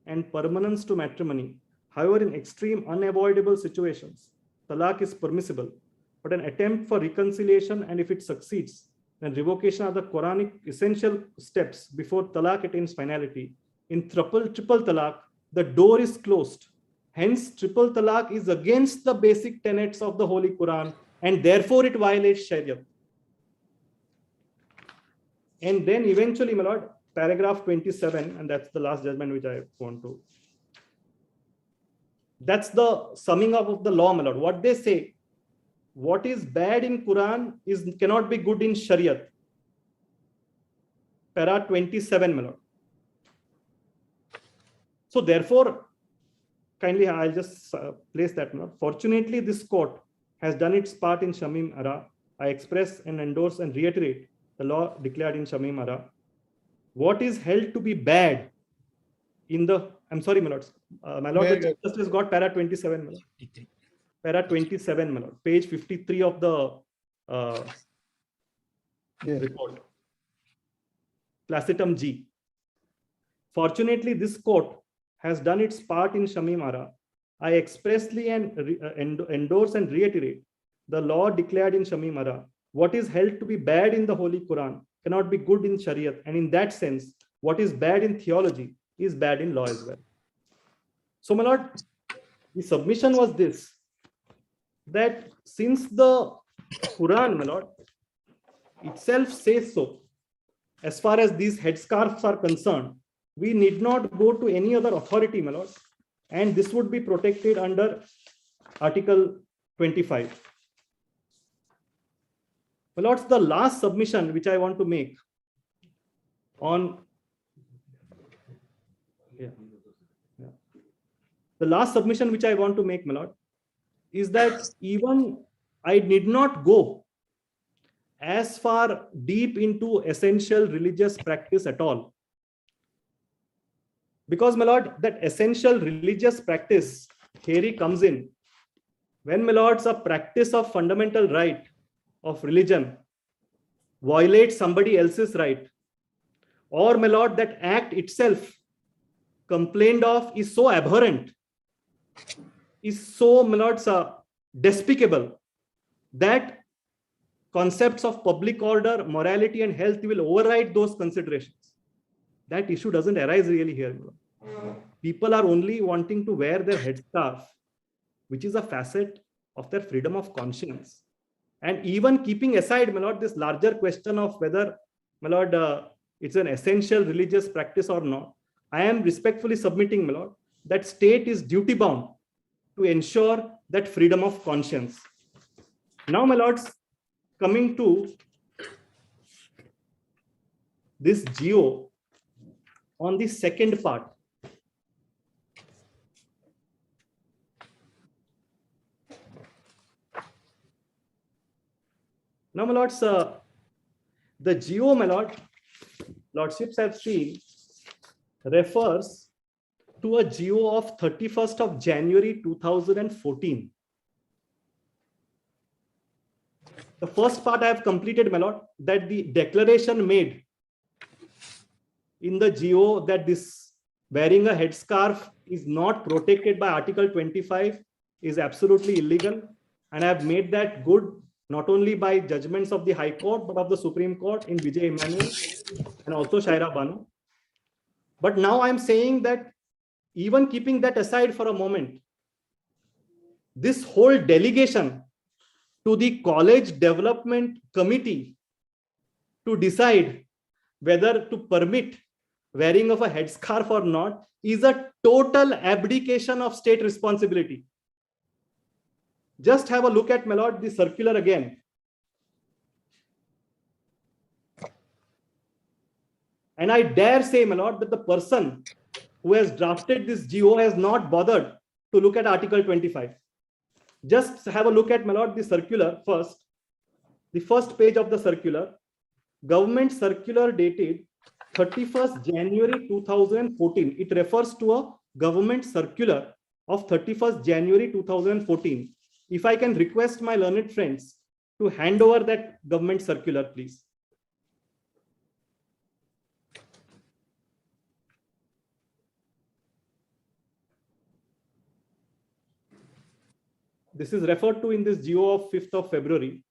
and permanence to matrimony. However, in extreme unavoidable situations, talaq is permissible, but an attempt for reconciliation, and if it succeeds, then revocation are the Quranic essential steps before talaq attains finality. In triple talaq, the door is closed. Hence, triple talaq is against the basic tenets of the Holy Quran, and therefore it violates Sharia. And then eventually, my lord, paragraph 27, and that's the last judgment which I want to. That's the summing up of the law, my lord. What they say, what is bad in Quran cannot be good in Shariat. Para 27, my lord. So therefore, kindly, I'll just place that, my lord. Fortunately, this court has done its part in Shamim Ara. I express and endorse and reiterate the law declared in Shamim Ara. What is held to be bad in the, I'm sorry, my lords. My lord, the Chief Justice got para 27, my lord. Para 27, my lord. Page 53 of the report. Placitum G. Fortunately, this court has done its part in Shamim Ara. I expressly endorse and reiterate the law declared in Shamim Ara. What is held to be bad in the Holy Quran cannot be good in Shariat. And in that sense, what is bad in theology is bad in law as well. So, my lord, the submission was this, that since the Quran, my lord, itself says so, as far as these headscarves are concerned, we need not go to any other authority, my lord, and this would be protected under Article 25. My lords, the last submission which I want to make on the last submission which I want to make, my lord, is that even I need not go as far deep into essential religious practice at all. Because, my lord, that essential religious practice theory comes in when, my lords, a practice of fundamental right of religion violates somebody else's right, or, my lord, that act itself complained of is so abhorrent, is so, my lords, despicable, that concepts of public order, morality, and health will override those considerations. That issue doesn't arise really here. People are only wanting to wear their headscarf, which is a facet of their freedom of conscience. And even keeping aside, my lord, this larger question of whether, my lord, it's an essential religious practice or not, I am respectfully submitting, my lord, that state is duty bound to ensure that freedom of conscience. Now, my lords, coming to this GO on the second part. Now, my lords, the GO, my lord, lordships have seen, refers to a GO of 31st of January 2014. The first part I have completed, my lord, that the declaration made in the GO that this wearing a headscarf is not protected by Article 25 is absolutely illegal. And I have made that good not only by judgments of the High Court, but of the Supreme Court in Vijay Emmanuel and also Shaira Banu. But now I'm saying that even keeping that aside for a moment, this whole delegation to the College Development Committee to decide whether to permit wearing of a headscarf or not is a total abdication of state responsibility. Just have a look at, my lord, the circular again. And I dare say, my lord, that the person who has drafted this GO has not bothered to look at Article 25. Just have a look at, my lord, the circular first. The first page of the circular, government circular dated 31st January 2014. It refers to a government circular of 31st January 2014. If I can request my learned friends to hand over that government circular, please. This is referred to in this GO of 5th of February.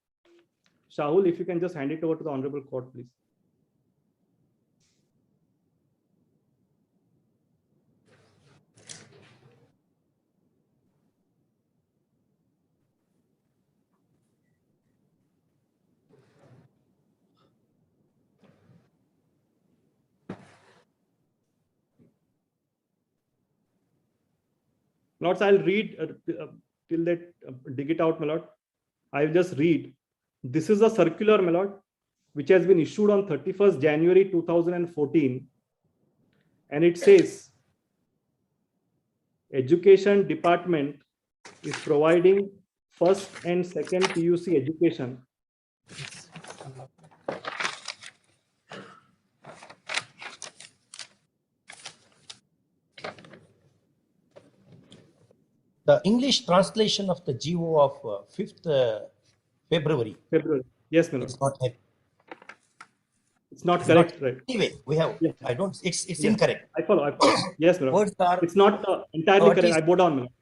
Shahul, if you can just hand it over to the Honorable Court, please. Lords, I'll read till that dig it out, my lord. I'll just read. This is a circular, my lord, which has been issued on 31st January 2014. And it says, Education Department is providing first and second PUC education. The English translation of the GO of 5th February. February. Yes, my lord. It's not it. It's not correct, right? Anyway, we have. Yeah. I don't. It's Yes. incorrect. I follow. Yes, my lord. Words are. It's not entirely What correct. is- I bow down, my lord.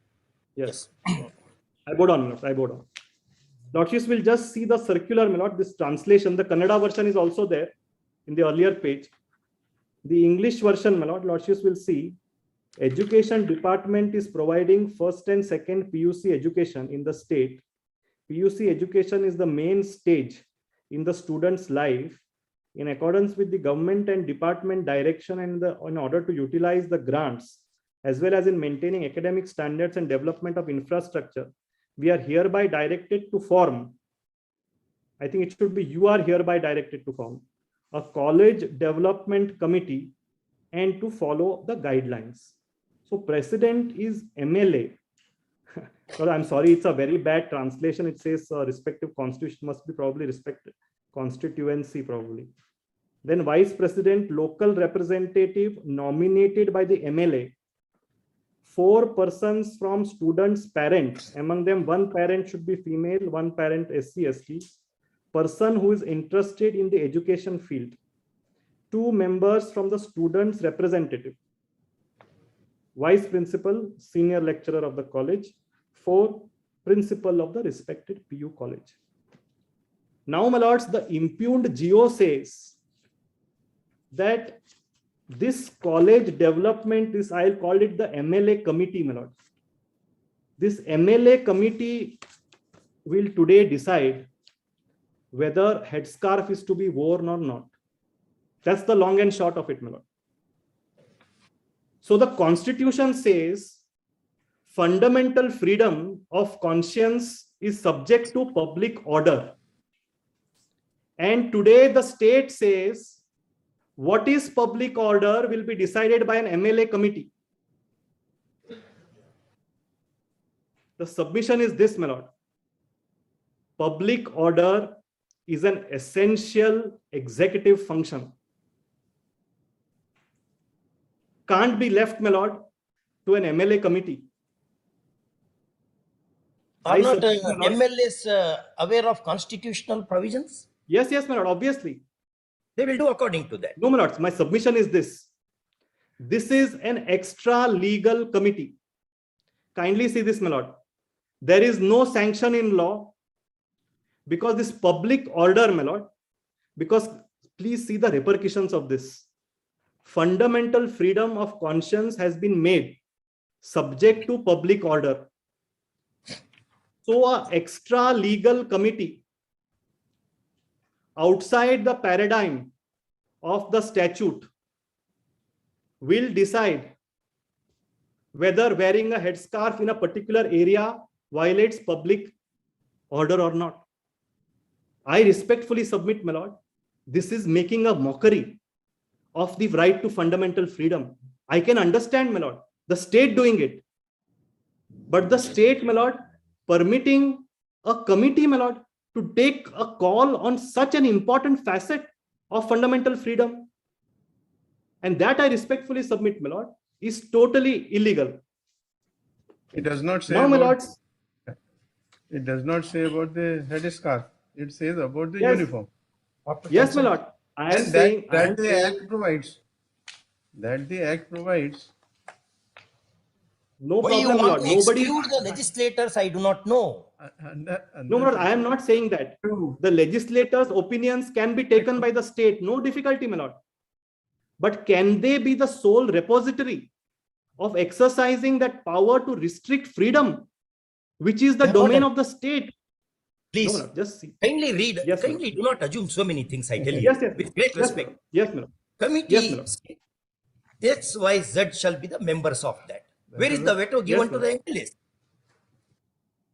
Yes. I bow down, my lord. I bow down. Lordships will just see the circular, my lord. This translation, the Kannada version is also there in the earlier page. The English version, my lord, Lordships will see Education Department is providing first and second PUC education in the state. PUC education is the main stage in the student's life in accordance with the government and department direction and in order to utilize the grants, as well as in maintaining academic standards and development of infrastructure, we are hereby directed to form, I think it should be you are hereby directed to form a college development committee and to follow the guidelines. So president is MLA. So I'm sorry, it's a very bad translation. It says respective constitution must be probably respected constituency probably. Then vice president, local representative nominated by the MLA. 4 persons from students' parents. Among them, 1 parent should be female, 1 parent SC/ST. Person who is interested in the education field. 2 members from the students' representative. Vice principal, senior lecturer of the college. 4 principal of the respected PU college. Now, my lords, the impugned GO says that this college development is, I'll call it the MLA committee, my lords. This MLA committee will today decide whether headscarf is to be worn or not. That's the long and short of it, my lord. So the constitution says fundamental freedom of conscience is subject to public order. And today the state says what is public order will be decided by an MLA committee. The submission is this, my lord. Public order is an essential executive function. Can't be left, my lord, to an MLA committee. Are not MLAs aware of constitutional provisions? Yes, my lord, obviously. They will do according to that. No, my lords, my submission is this. This is an extra legal committee. Kindly see this, my lord. There is no sanction in law because this public order, my lord, because please see the repercussions of this. Fundamental freedom of conscience has been made subject to public order. So an extra legal committee outside the paradigm of the statute will decide whether wearing a headscarf in a particular area violates public order or not. I respectfully submit, my lord, this is making a mockery of the right to fundamental freedom. I can understand, my lord, the state doing it. But the state, my lord, permitting a committee, my lord, to take a call on such an important facet of fundamental freedom. And that I respectfully submit, my lord, is totally illegal. It does not say Now, my lords, it does not say about the headscarf. It says about the Yes. uniform. yes, my lord, I am And saying, that the act provides. That the act provides. no Why you problem, my want lord. to Nobody, exclude the legislators? I do not know. no, my lord, I am not saying that. The legislators' opinions can be taken by the state, no difficulty, my lord. But can they be the sole repository of exercising that power to restrict freedom, which is the Yeah, domain madam. of the state? Please, No, my lord, just see. kindly read. Yes, ma'am. Kindly do not assume so many things, I tell you. Yes, yes, With great yes, respect. madam. Yes, madam. Committee Yes, madam. X, Y, Z shall be the members of that. Where is the veto given Yes, to the MLAs?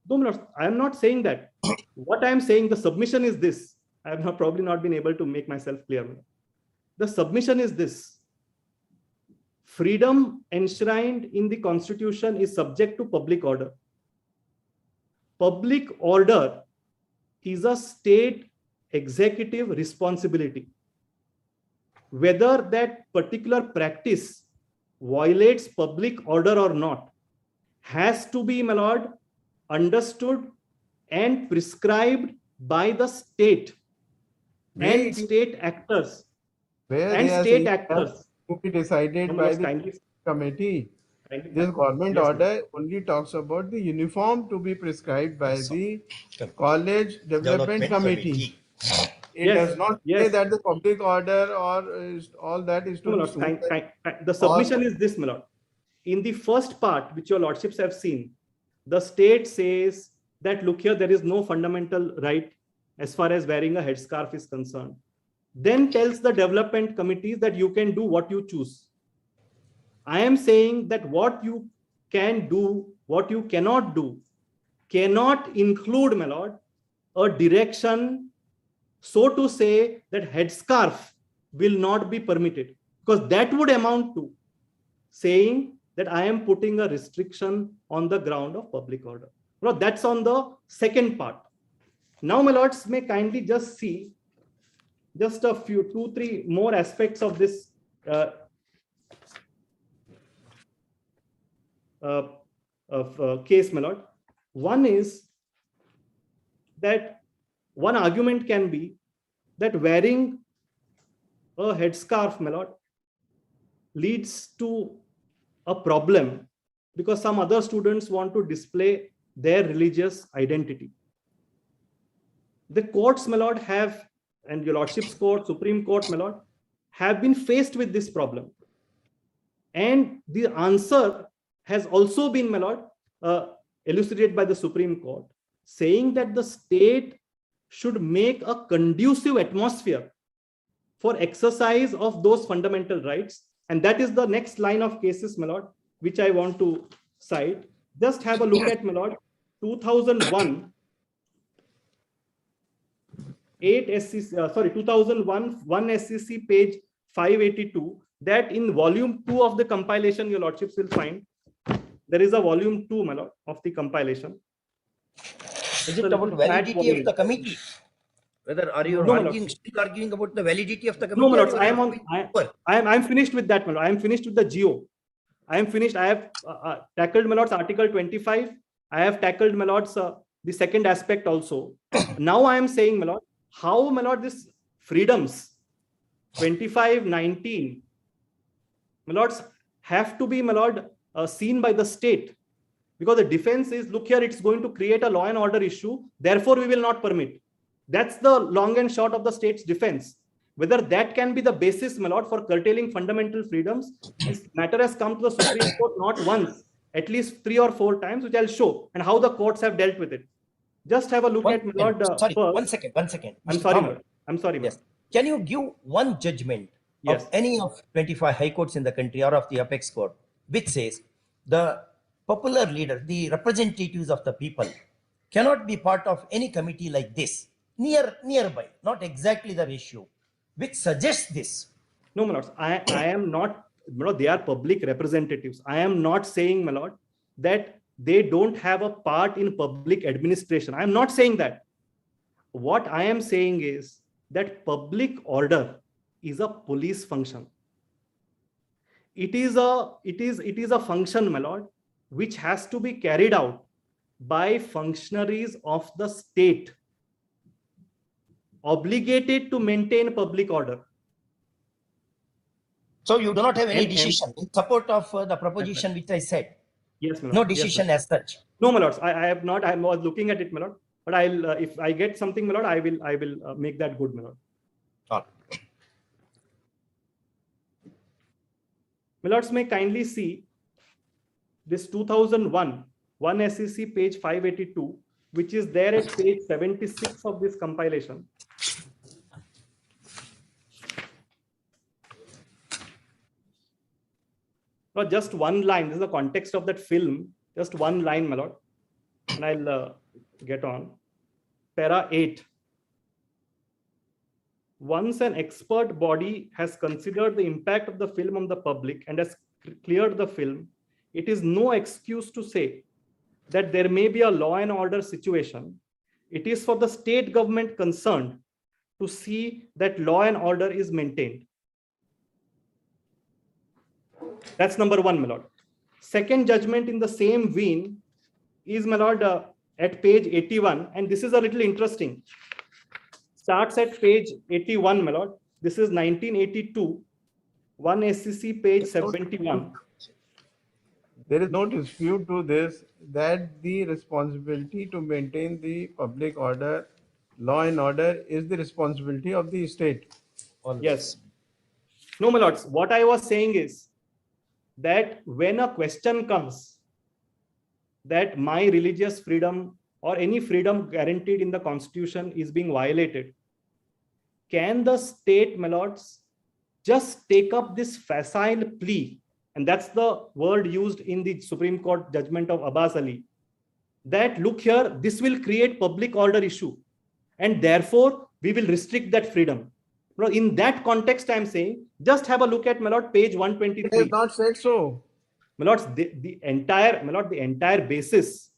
No, my lord, I am not saying that. What I am saying, the submission is this. I have probably not been able to make myself clear. The submission is this. Freedom enshrined in the constitution is subject to public order. Public order is a state executive responsibility. Whether that particular practice violates public order or not has to be, my lord, understood and prescribed by the state and state actors Where and yes, state it has actors. to be decided No, by lords, the kindly- committee. kindly- This government Yes, order only talks about the uniform to be prescribed by Yes, sir. the College Development Committee. It Yes, does not say yes. that the public order or all that is to No, be lords, sued. the submission is this, my lord. In the first part, which your lordships have seen, the state says that, look here, there is no fundamental right as far as wearing a headscarf is concerned. then tells the development committees that you can do what you choose. I am saying that what you can do, what you cannot do, cannot include, my lord, a direction, so to say, that headscarf will not be permitted, because that would amount to saying that I am putting a restriction on the ground of public order. Now, that's on the second part. Now, my lords may kindly just see just a few, 2-3 more aspects of this case, my lord. One is that one argument can be that wearing a headscarf, my lord, leads to a problem because some other students want to display their religious identity. The courts, my lord, have, and your lordship's court, Supreme Court, my lord, have been faced with this problem. And the answer has also been, my lord, elucidated by the Supreme Court, saying that the state should make a conducive atmosphere for exercise of those fundamental rights. And that is the next line of cases, my lord, which I want to cite. Just have a look at, my lord, 2001, 2001, 1 SCC, page 582, that in volume 2 of the compilation, your lordships will find, there is a volume 2, my lord, of the compilation. Is it about validity of the committee? Whether are you No, arguing, still arguing about the validity of the committee? No, my lords, I am finished with that, my lord. I am finished with the GO. I am finished. I have tackled, my lords, Article 25. I have tackled, my lords, the second aspect also. Now I am saying, my lord, how, my lord, this freedoms 25, 19, my lords, have to be, my lord, seen by the state, because the defense is, look here, it's going to create a law and order issue, therefore we will not permit. That's the long and short of the state's defense. Whether that can be the basis, my lord, for curtailing fundamental freedoms, this matter has come to the Supreme Court not once, at least 3 or 4 times, which I'll show, and how the courts have dealt with it. Just have a look at, my lord. Sorry, one second. I'm sorry, my lord. I'm sorry, my yes. Can you give one judgment yes. of any of 25 high courts in the country or of the apex court, which says the popular leader, the representatives of the people, cannot be part of any committee like this, nearby, not exactly the ratio, which suggests this? No, my lords, I am not, my lord, they are public representatives. I am not saying, my lord, that they don't have a part in public administration. I am not saying that. What I am saying is that public order is a police function. It is a function, my lord, which has to be carried out by functionaries of the state, obligated to maintain public order. So you do not have any decision in support of the proposition which I said? Yes, my lord. No decision yes, as such? No, my lords, I have not. I was looking at it, my lord. But I'll, if I get something, my lord, I will make that good, my lord. All right. My lords may kindly see this 2001, 1 SEC, page 582, which is there at page 76 of this compilation. Now, just one line. This is the context of that film. Just one line, my lord. And I'll get on. Para 8. Once an expert body has considered the impact of the film on the public and has cleared the film, it is no excuse to say that there may be a law and order situation. It is for the state government concerned to see that law and order is maintained. That's number one, my lord. Second judgment in the same vein is, my lord, at page 81, and this is a little interesting. Starts at page 81, my lord. This is 1982, 1 SCC, page 71. There is no dispute to this that the responsibility to maintain the public order, law and order, is the responsibility of the state. Yes. No, my lords, what I was saying is that when a question comes that my religious freedom or any freedom guaranteed in the Constitution is being violated, can the state, my lords, just take up this facile plea, and that's the word used in the Supreme Court judgment of Abbas Ali, that look here, this will create public order issue, and therefore we will restrict that freedom. In that context, I'm saying, just have a look at, my lord, page They 123. have not said so. My lords, the entire basis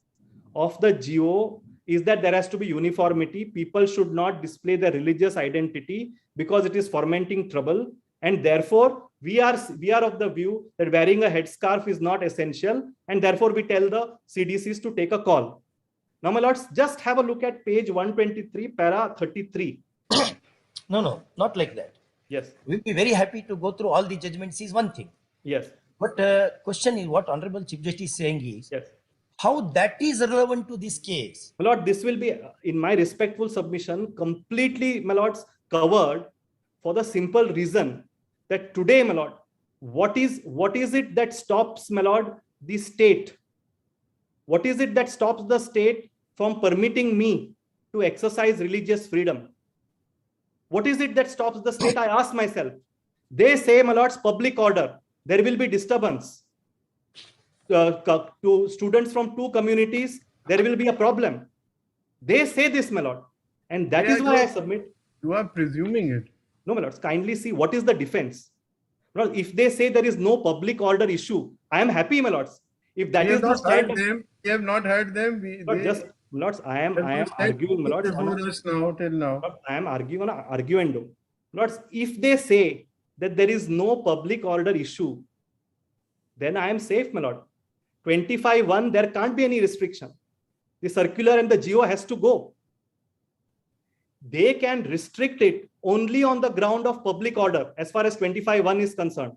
of the GO is that there has to be uniformity. People should not display their religious identity because it is fomenting trouble. And therefore, we are of the view that wearing a headscarf is not essential. And therefore, we tell the CDCs to take a call. Now, my lords, just have a look at page 123, para 33. No, not like that. Yes. We'll be very happy to go through all the judgments is one thing. Yes. But question is what Honorable Chief Justice is saying is, Yes. how that is relevant to this case. My lord, this will be, in my respectful submission, completely, my lords, covered for the simple reason that today, my lord, what is it that stops, my lord, the state? What is it that stops the state from permitting me to exercise religious freedom? What is it that stops the state? I ask myself. They say, my lords, public order. There will be disturbance. To students from two communities, there will be a problem. They say this, my lord. And that is why I submit. You are presuming it. No, my lords, kindly see what is the defense. Well, if they say there is no public order issue, I am happy, my lords. If that is the stand, We have not heard them. just, my lords, I am arguing, my lords. Till now. I am arguing on an arguendo. Lords, if they say that there is no public order issue, then I am safe, my lord. 25(1), there can't be any restriction. The circular and the GO has to go. They can restrict it only on the ground of public order as far as 25(1) is concerned.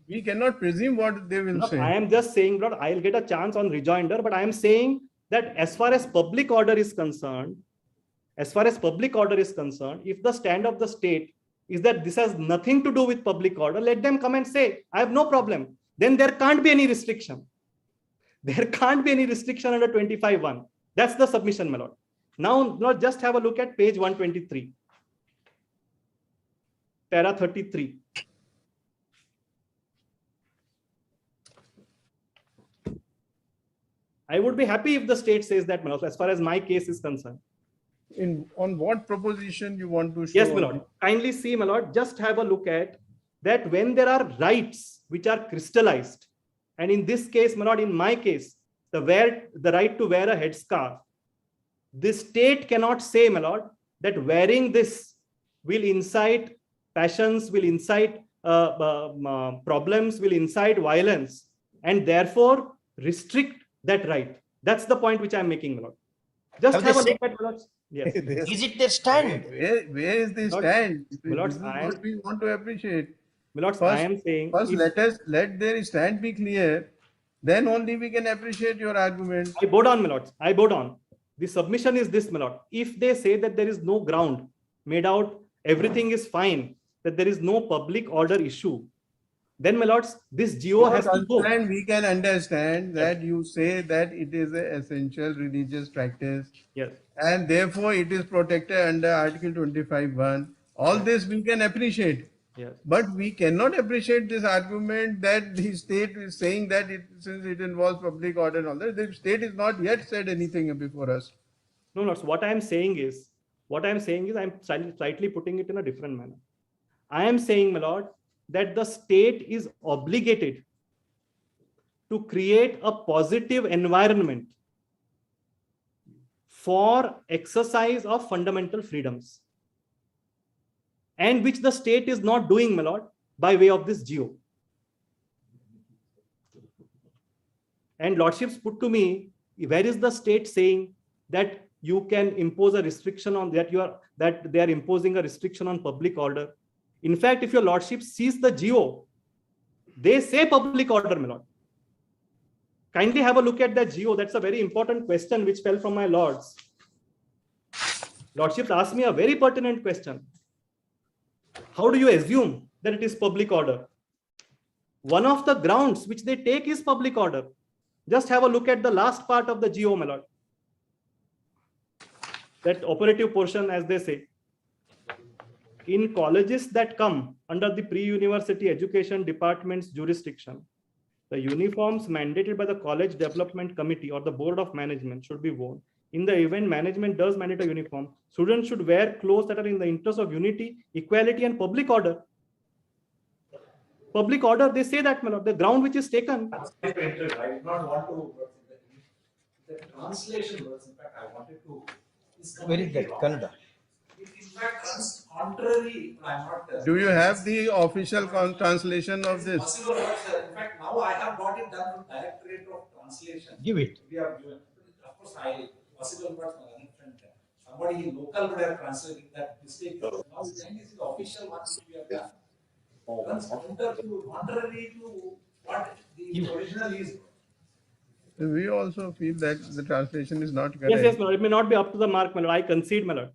We cannot presume what they will say. I am just saying, Lord, I'll get a chance on rejoinder, but I am saying that as far as public order is concerned, if the stand of the state is that this has nothing to do with public order, let them come and say, I have no problem. Then there can't be any restriction. There can't be any restriction under 25(1). That's the submission, my lord. Now, just have a look at page 123, para 33. I would be happy if the state says that, my lord, as far as my case is concerned. On what proposition you want to show? Yes, my lord. Kindly see, my lord, just have a look at that when there are rights which are crystallized, and in this case, my lord, in my case, the right to wear a headscarf, the state cannot say, my lord, that wearing this will incite passions, will incite problems, will incite violence, and therefore restrict that right. That's the point which I'm making, my lord. Just have a look at, my lord. Yes. Is it their stand? Where is the stand? My lord, This is what we want to appreciate. My lord, First- I am saying. First, let their stand be clear. Then only we can appreciate your argument. I bow down, my lords. I bow down. The submission is this, my lord. If they say that there is no ground made out, everything is fine, that there is no public order issue, then, my lords, this GO has to go. And we can understand that you say that it is an essential religious practice. Yes. And therefore it is protected under Article 25(1). All this we can appreciate. Yes. But we cannot appreciate this argument that the state is saying that since it involves public order and all that, the state is not yet said anything before us. No, lords, what I am saying is I'm slightly putting it in a different manner. I am saying, my lord, that the state is obligated to create a positive environment for exercise of fundamental freedoms, and which the state is not doing, my lord, by way of this GO. And lordships put to me, where is the state saying that you can impose a restriction on that they are imposing a restriction on public order? In fact, if your lordship sees the GO, they say public order, my lord. Kindly have a look at that GO. That's a very important question which fell from my lords. Lordships asked me a very pertinent question. How do you assume that it is public order? One of the grounds which they take is public order. Just have a look at the last part of the GO, my lord. That operative portion, as they say. in colleges that come under the pre-university education department's jurisdiction, the uniforms mandated by the college development committee or the board of management should be worn. In the event management does mandate a uniform, students should wear clothes that are in the interest of unity, equality, and public order. Public order, they say that, my lord, the ground which is taken. I did not want to. The translation was, in fact, I wanted to. Where is that? Kannada. It in fact runs contrary. I'm not. Do you have the official translation of this? Possible words, in fact, now I have got it done from Directorate of Translation. Give it. We have given. Of course, possible words are different. Somebody local would have translated that mistake. Now this is the official one which we have done. Runs contrary to what the original is. We also feel that the translation is not correct. Yes, yes, my lord. It may not be up to the mark, my lord. I concede, my lord.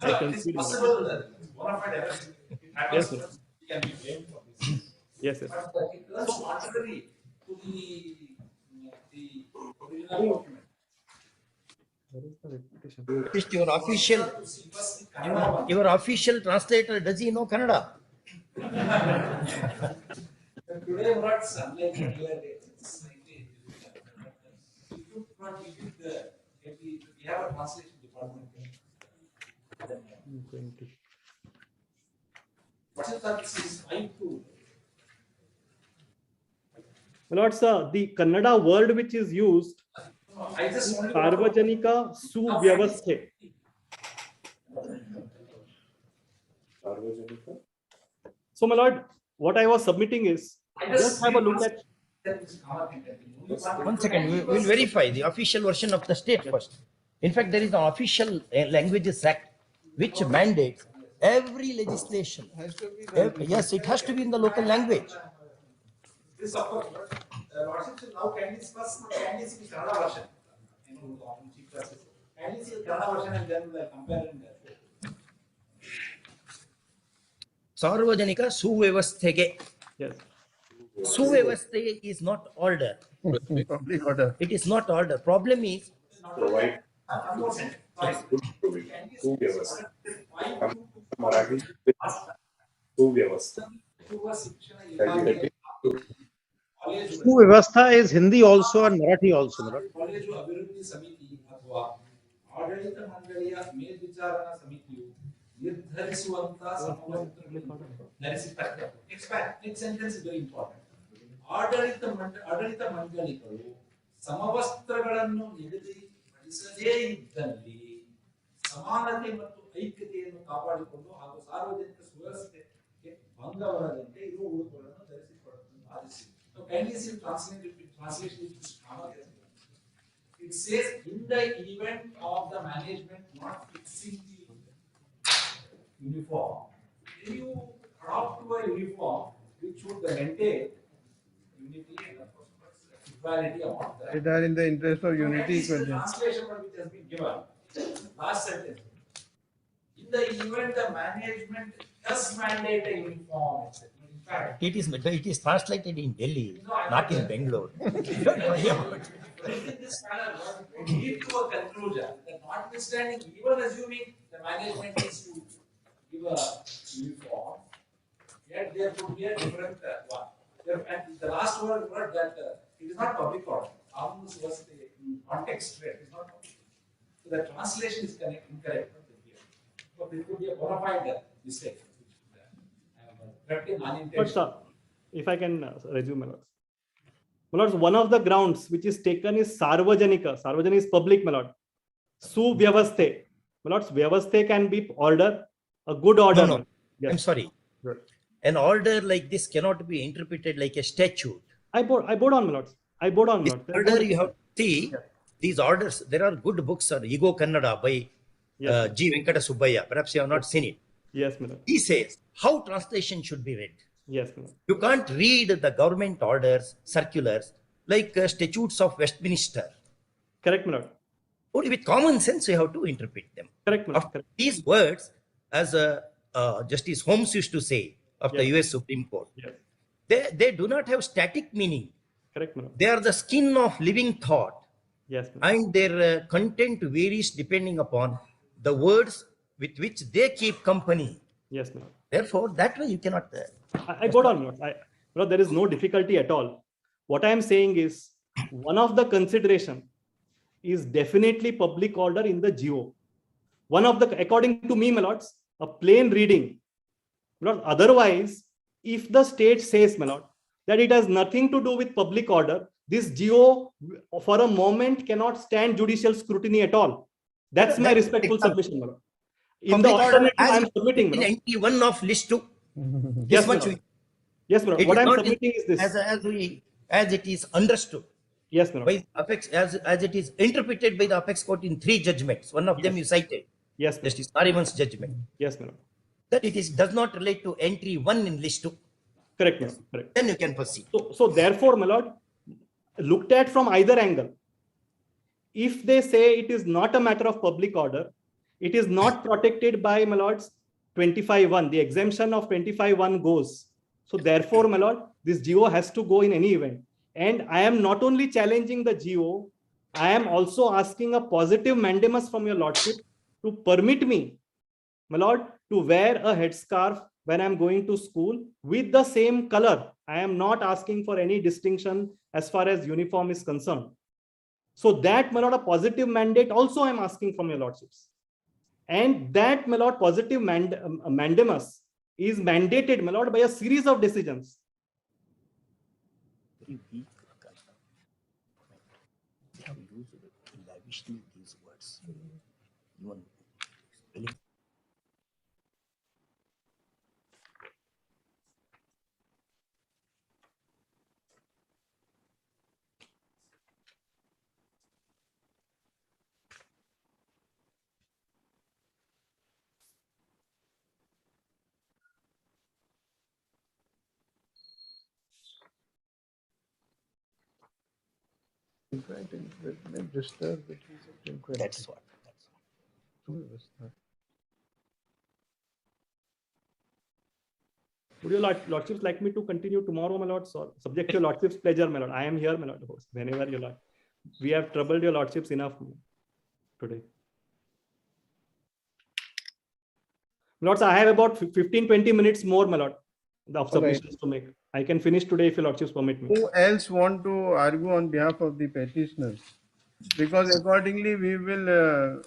I It's concede, my lord. possible that bona fide error. It happens. Yes, We can be blamed for this. Yes, yes. But it runs contrary to the original document. Is your official translator, does he know Kannada? Today words unlike earlier days. It's we have a translation department. What is that? Is I2. My lord, sir, the Kannada word which is used, I just wanted to. Sarvajanika Suvyavasthe. So, my lord, what I was submitting is, just have a look at. One second, we will verify the official version of the state first. In fact, there is an official languages act which mandates every legislation. Yes, it has to be in the local language. This of course, Lordship now kindly first kindly see Kannada version. Kindly see Kannada version and then we'll compare it. Sarvajanika Suvyavasthege. Yes. Suvyavasthe is not order. Public order. It is not order. Problem is, Provide Suvyavastha. Suvivastha is Hindi also and Marathi also, my lord. College ಅಭಿವೃದ್ಧಿ ಸಮಿತಿ ಅಥವಾ ಆಡಳಿತ ಮಂಡಳಿಯ ಮೇಲ್ವಿಚಾರಣಾ ಸಮಿತಿಯು ನಿರ್ಧರಿಸುವಂತಹ next sentence very important. ಆಡಳಿತ ಮಂಡಳಿಗಳು ಸಮವಸ್ತ್ರಗಳನ್ನು ನಿಗದಿಪಡಿಸದೇ ಇದ್ದಲ್ಲಿ ಸಮಾನತೆ ಮತ್ತು ಐಕ್ಯತೆಯನ್ನು ಕಾಪಾಡಿಕೊಂಡು ಹಾಗೂ ಸಾರ್ವಜನಿಕ ಸುವ್ಯವಸ್ಥೆಗೆ ಭಂಗವಾಗದಂತೆ ಇರುವ ಉಡುಪುಗಳನ್ನು ಧರಿಸಿಕೊಳ್ಳುವುದನ್ನು ಆದೇಶಿಸಿದೆ. Kindly see translation it says in the event of the management not fixing the uniform, if you adopt to a uniform which should maintain unity and of course equality among the. It are in the interest of unity. Translation which has been given last sentence. In the event the management does mandate a uniform, etc. it is translated in Delhi, not in Bangalore. Don't worry about it. In this manner, we lead to a conclusion that notwithstanding, even assuming the management is to give a uniform, yet there could be a different one. And the last word that it is not public order. Almost was the context, right? It is not public. So the translation is incorrect. But it could be a bona fide mistake. But sir, if I can resume, my lords. My lords, one of the grounds which is taken is Sarvajanika. Sarvajanika is public, my lord. Suvyavasthe. My lords, Vyavasthe can be order, a good order. No. Yes. I'm sorry. Right. An order like this cannot be interpreted like a statute. I bowed on, my lords. I bowed on, my This lord. order, you have to see these orders. There are good books, Ego Kannada by Yes. G. Venkata Subbaya. Perhaps you have not seen it. Yes, my lord. He says how translation should be read. Yes, my lord. You can't read the government orders, circulars, like statutes of Westminster. Correct, my lord. Only with common sense you have to interpret them. Correct, my lord. Of these words, as Justice Holmes used to say of the Yes. US Supreme Court, Yes. they do not have static meaning. Correct, my lord. They are the skin of living thought, Yes, my lord. and their content varies depending upon the words with which they keep company. Yes, my lord. Therefore, that way you cannot. I got on, my lord. My lord, there is no difficulty at all. What I am saying is one of the consideration is definitely public order in the GO. One of the, according to me, my lords, a plain reading. My lord, otherwise, if the state says, my lord, that it has nothing to do with public order, this GO for a moment cannot stand judicial scrutiny at all. That's my respectful submission, my lord. In the Public order alternative, as I am it submitting, my in lord. entry 1 of list 2. Yes, This my much lord. we, Yes, my lord. it What is I am not submitting is this. as it is understood Yes, my lord. by apex, as it is interpreted by the apex court in 3 judgments. One of them you cited, Yes, my lord. Justice Nariman's judgment, Yes, my lord. that it is does not relate to entry 1 in list 2. Correct, my lord. Correct. Then you can proceed. So therefore, my lord, looked at from either angle, if they say it is not a matter of public order, it is not protected by, my lords, 25(1). The exemption of 25(1) goes. So therefore, my lord, this GO has to go in any event. And I am not only challenging the GO, I am also asking a positive mandamus from your lordship to permit me, my lord, to wear a headscarf when I'm going to school with the same color. I am not asking for any distinction as far as uniform is concerned. So that, my lord, a positive mandate also I'm asking from your lordships. And that, my lord, positive mandamus is mandated, my lord, by a series of decisions. Very weak. They have used lavishly these words. Even spelling. In fact, it may disturb the peace of tranquility. That's what. Would your lordships like me to continue tomorrow, my lords, or subject to your lordship's pleasure, my lord? I am here, my lord, host, whenever you like. We have troubled your lordships enough today. Lords, I have about 15-20 minutes more, my lord, of submissions to make. I can finish today if your lordships permit me. Who else want to argue on behalf of the petitioners? Because accordingly we will.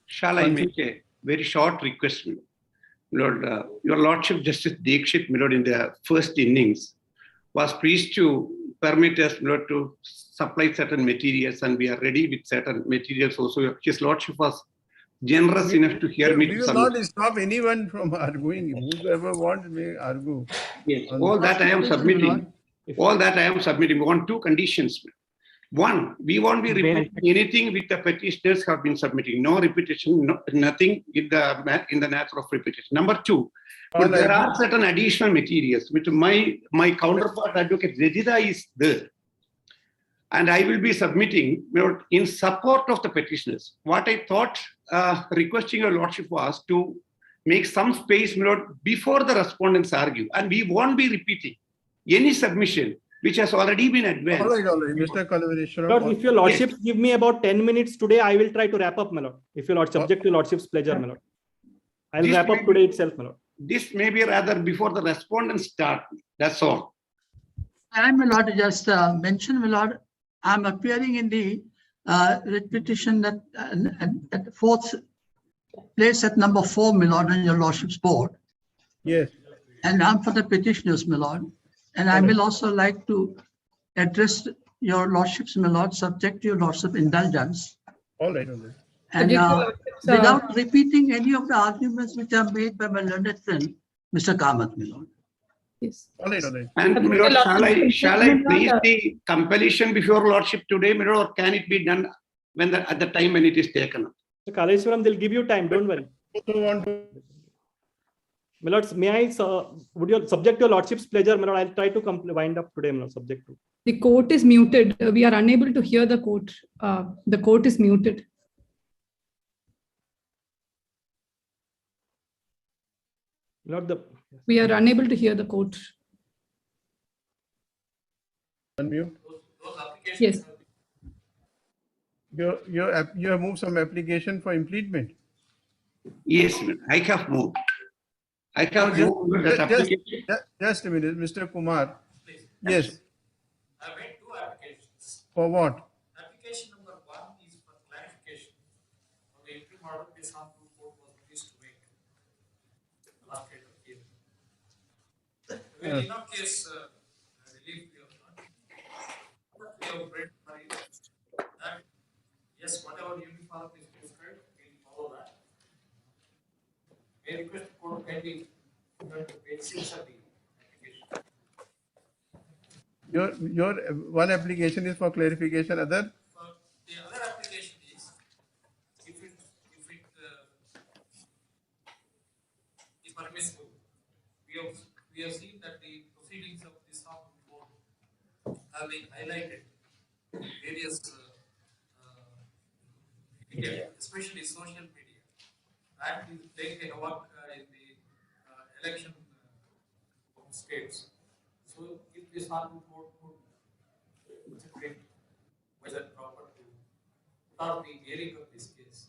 Shall I make a very short request, Lord? Your Lordship Justice Dikshit, my lord, in the first innings, was pleased to permit us, my lord, to supply certain materials, and we are ready with certain materials also. His Lordship was generous enough to hear me. We to will submit. not stop anyone from arguing. Whoever wants may argue. Yes, all that I am submitting. All that I am submitting on 2 conditions. One, we won't be repeating anything which the petitioners have been submitting. No repetition, nothing in the nature of repetition. Number 2, but there are certain additional materials which my counterpart advocate Rejida is there, and I will be submitting, you know, in support of the petitioners. What I thought, requesting your lordship, was to make some space, you know, before the respondents argue, and we won't be repeating any submission which has already been advanced. All right, Mr. Kalvarishwaram. Lord, if your lordships give me about 10 minutes today, I will try to wrap up, my lord. If your lord, subject to lordship's pleasure, my lord. I'll wrap up today itself, my lord. This may be rather before the respondents start. That's all. I'm my lord, just mention, my lord, I'm appearing in the writ petition that at the 4th place at number 4, my lord, on your lordship's board. Yes. And I'm for the petitioners, my lord. And I will also like to address your lordships, my lord, subject to your lordship indulgence. All right, all right. And without repeating any of the arguments which are made by my learned friend, Mr. Kamath, my lord. Yes. All right, all right. And my lord, shall I place the compilation before lordship today, my lord, or can it be done when at the time when it is taken up? So Kaleshwaram, they'll give you time. Don't worry. My lords, may I, would you subject to your lordship's pleasure, my lord? I'll try to wind up today, my lord, subject to. The court is muted. We are unable to hear the court. The court is muted. Lord, we are unable to hear the court. Unmute. Yes. You have moved some application for impleadment. Yes, I have moved. I have moved that application. Just a minute, Mr. Kumar. Please. Yes, I made two applications. for what? Application number 1 is for clarification of the interim order based on two court was released to make the last date of hearing. Well, in our case, relief we have not. But we have read by that, yes, whatever uniform is prescribed, we will follow that. May request the court kindly refer to page 6 of the application. Your one application is for clarification, other? The other application is, if it is permissible, we have seen that the proceedings of this Honorable Court have been highlighted in various media, especially social media, and is playing a havoc in the election states. So, if this Honorable Court could consider whether proper to start the hearing of this case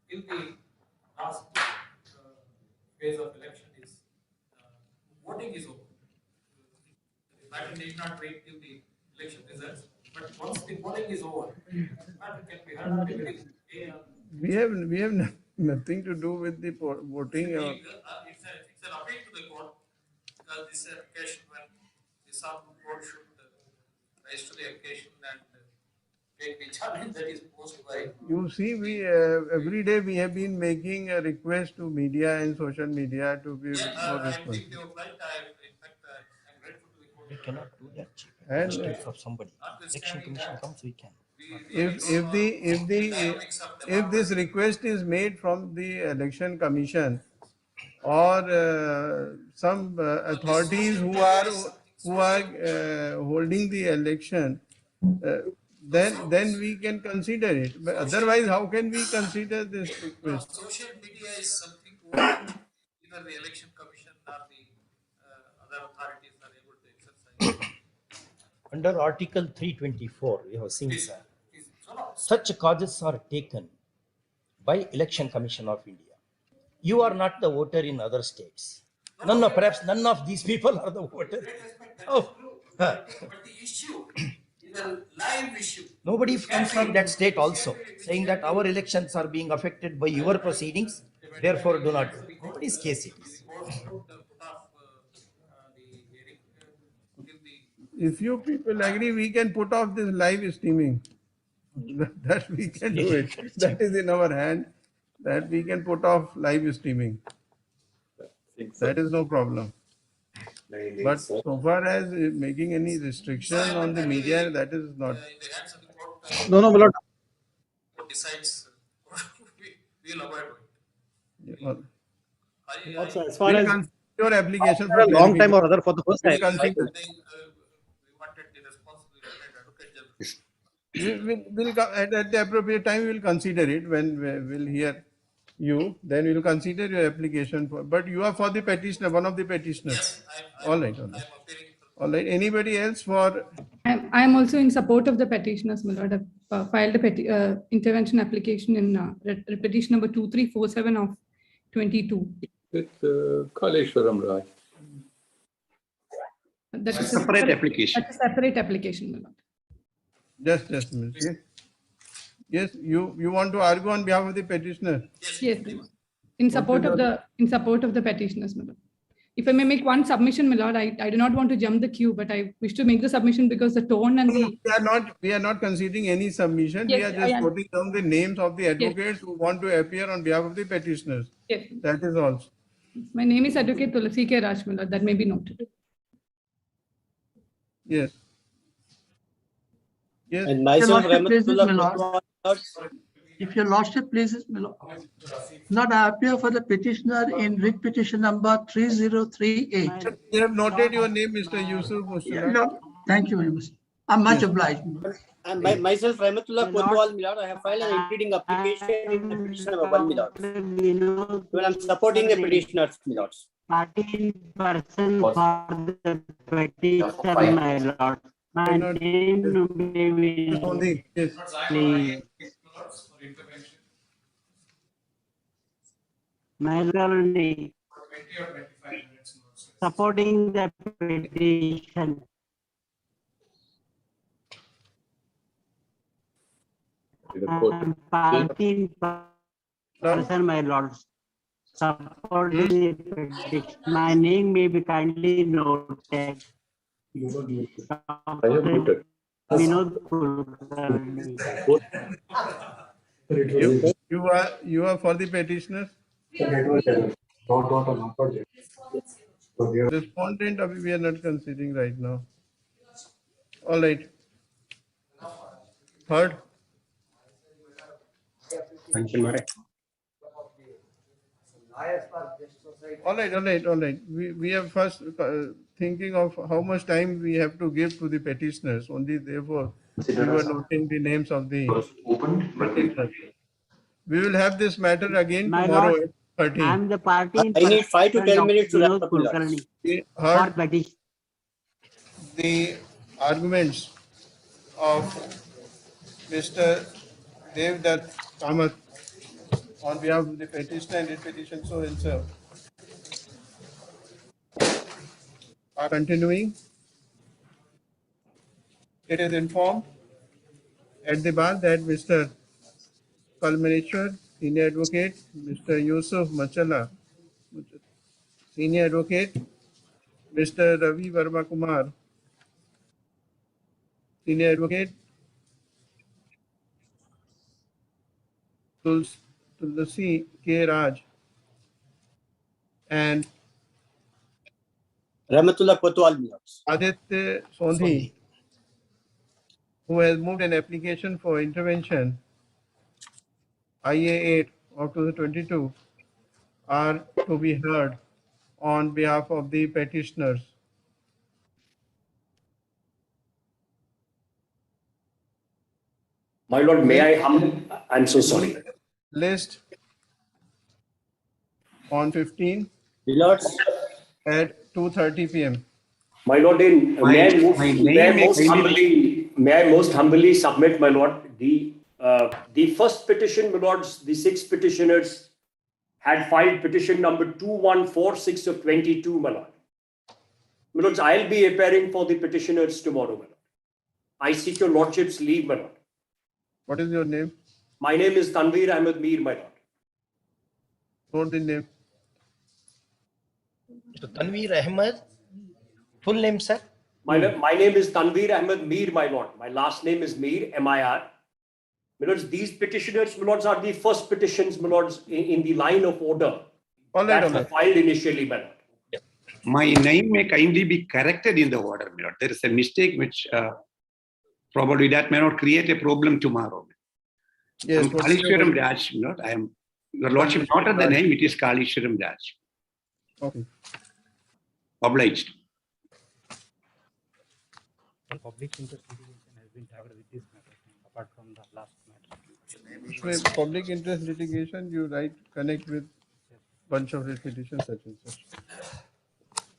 till the last phase of election is voting is over. The matter need not wait till the election results, but once the voting is over, matter can be heard on a very We have nothing to do with the voting. it's an appeal to the court because this is an occasion when this Honorable Court should rise to the occasion and take the challenge that is posed by. You see, we every day we have been making a request to media and social media to be more I responsive. think they were right. In fact, I'm grateful to the court. We cannot do that, Chief. And Mistakes of somebody. Election commission comes, we can. If this request is made from the election commission or some authorities who are holding the election, then we can consider it. But otherwise, how can we consider this request? Social media is something over either the election commission or the other authorities are able to exercise. Under Article 324, you have seen, sir, such causes are taken by Election Commission of India. You are not the voter in other states. Perhaps none of these people are the voters. Oh. But the issue is a live issue. Nobody comes from that state also, saying that our elections are being affected by your proceedings, therefore do not. Nobody's case it is. If you people agree, we can put off this live streaming. That we can do it. That is in our hand. That we can put off live streaming. That is no problem. But so far as making any restriction on the media, that is not. No, my lord. Decides, we will avoid it. Also, as far as your application For a long time or other, for the first time. We wanted the responsible advocate general. At the appropriate time, we will consider it when we will hear you. Then we will consider your application. But you are for the petitioner, one of the petitioners. Yes, All right. All right. Anybody else for? I am also in support of the petitioners, my lord. I've filed a intervention application in petition number 2347 of 22. With Kaleshwaram Raj. That is a separate application. That's a separate application, my lord. Just a minute. Yes, you want to argue on behalf of the petitioner? Yes, my lord. In support of the petitioners, my lord. If I may make one submission, my lord, I do not want to jump the queue, but I wish to make the submission because the tone and the... We are not considering any submission. Yes, we are just putting down the names of the advocates who want to appear on behalf of the petitioners. Yes. That is all. My name is Advocate Tulasi K. Raj, my lord. That may be noted. Yes. Yes. And myself, If your lordship pleases, my lord. Not I appear for the petitioner in writ petition number 3038. We have noted your name, Mr. Yusuf. No, thank you very much. I'm much obliged. And by myself, Rahmatullah Kotwal, my lord, I have filed an impeding application in the petition number 1, my lord. Well, I'm supporting the petitioners, my lord. 14% for the petitioner, my lord. My name may be please. My lord, supporting the petition. I'm party person, my lord. Supporting the petition. My name may be kindly noted. Vinod Kulkarni. You are for the petitioners? Respondent we are not considering right now. All right. Third. All right. We are first thinking of how much time we have to give to the petitioners. Only therefore we were noting the names of the petitioners. We will have this matter again My tomorrow lord, at 13. I am the party in I need 5 to 10 person of minutes to wrap Vinod up, my lord. Kulkarni We for heard petition. the arguments of Mr. Devdutt Kamath on behalf of the petitioner and the petition so and so. Are continuing. It is informed at the bar that Mr. Kalmaneshwar, Senior Advocate, Mr. Yusuf Machala, Senior Advocate, Mr. Ravi Verma Kumar, Senior Advocate, Tulsi K. Raj, and Rahmatullah Kotwal, my lord. Aditya Sondhi, who has moved an application for intervention IA 8 of 2022, are to be heard on behalf of the petitioners. My lord, I'm so sorry. List on 15 My lord, at 2:30 p.m. My lord, may I most humbly submit, my lord, the first petition, my lords, the 6 petitioners had filed petition number 2146 of 22, my lord. My lords, I'll be appearing for the petitioners tomorrow, my lord. I seek your lordship's leave, my lord. What is your name? My name is Tanveer Ahmed Mir, my lord. What's the name? So Tanveer Ahmed, full name, sir? My name is Tanveer Ahmed Mir, my lord. My last name is Mir, M-I-R. My lords, these petitioners, my lords, are the first petitions, my lords, in the line of order that were filed initially, my lord. My name may kindly be corrected in the order, my lord. There is a mistake which probably that may not create a problem tomorrow. Yes, I'm Kalishwaram Raj, my lord. I am, your lordship noted the name, it is Kalishwaram Raj. Okay. Obliged. Public interest litigation has been tagged with this matter, apart from the last matter. With public interest litigation, you connect with bunch of petitions such and such.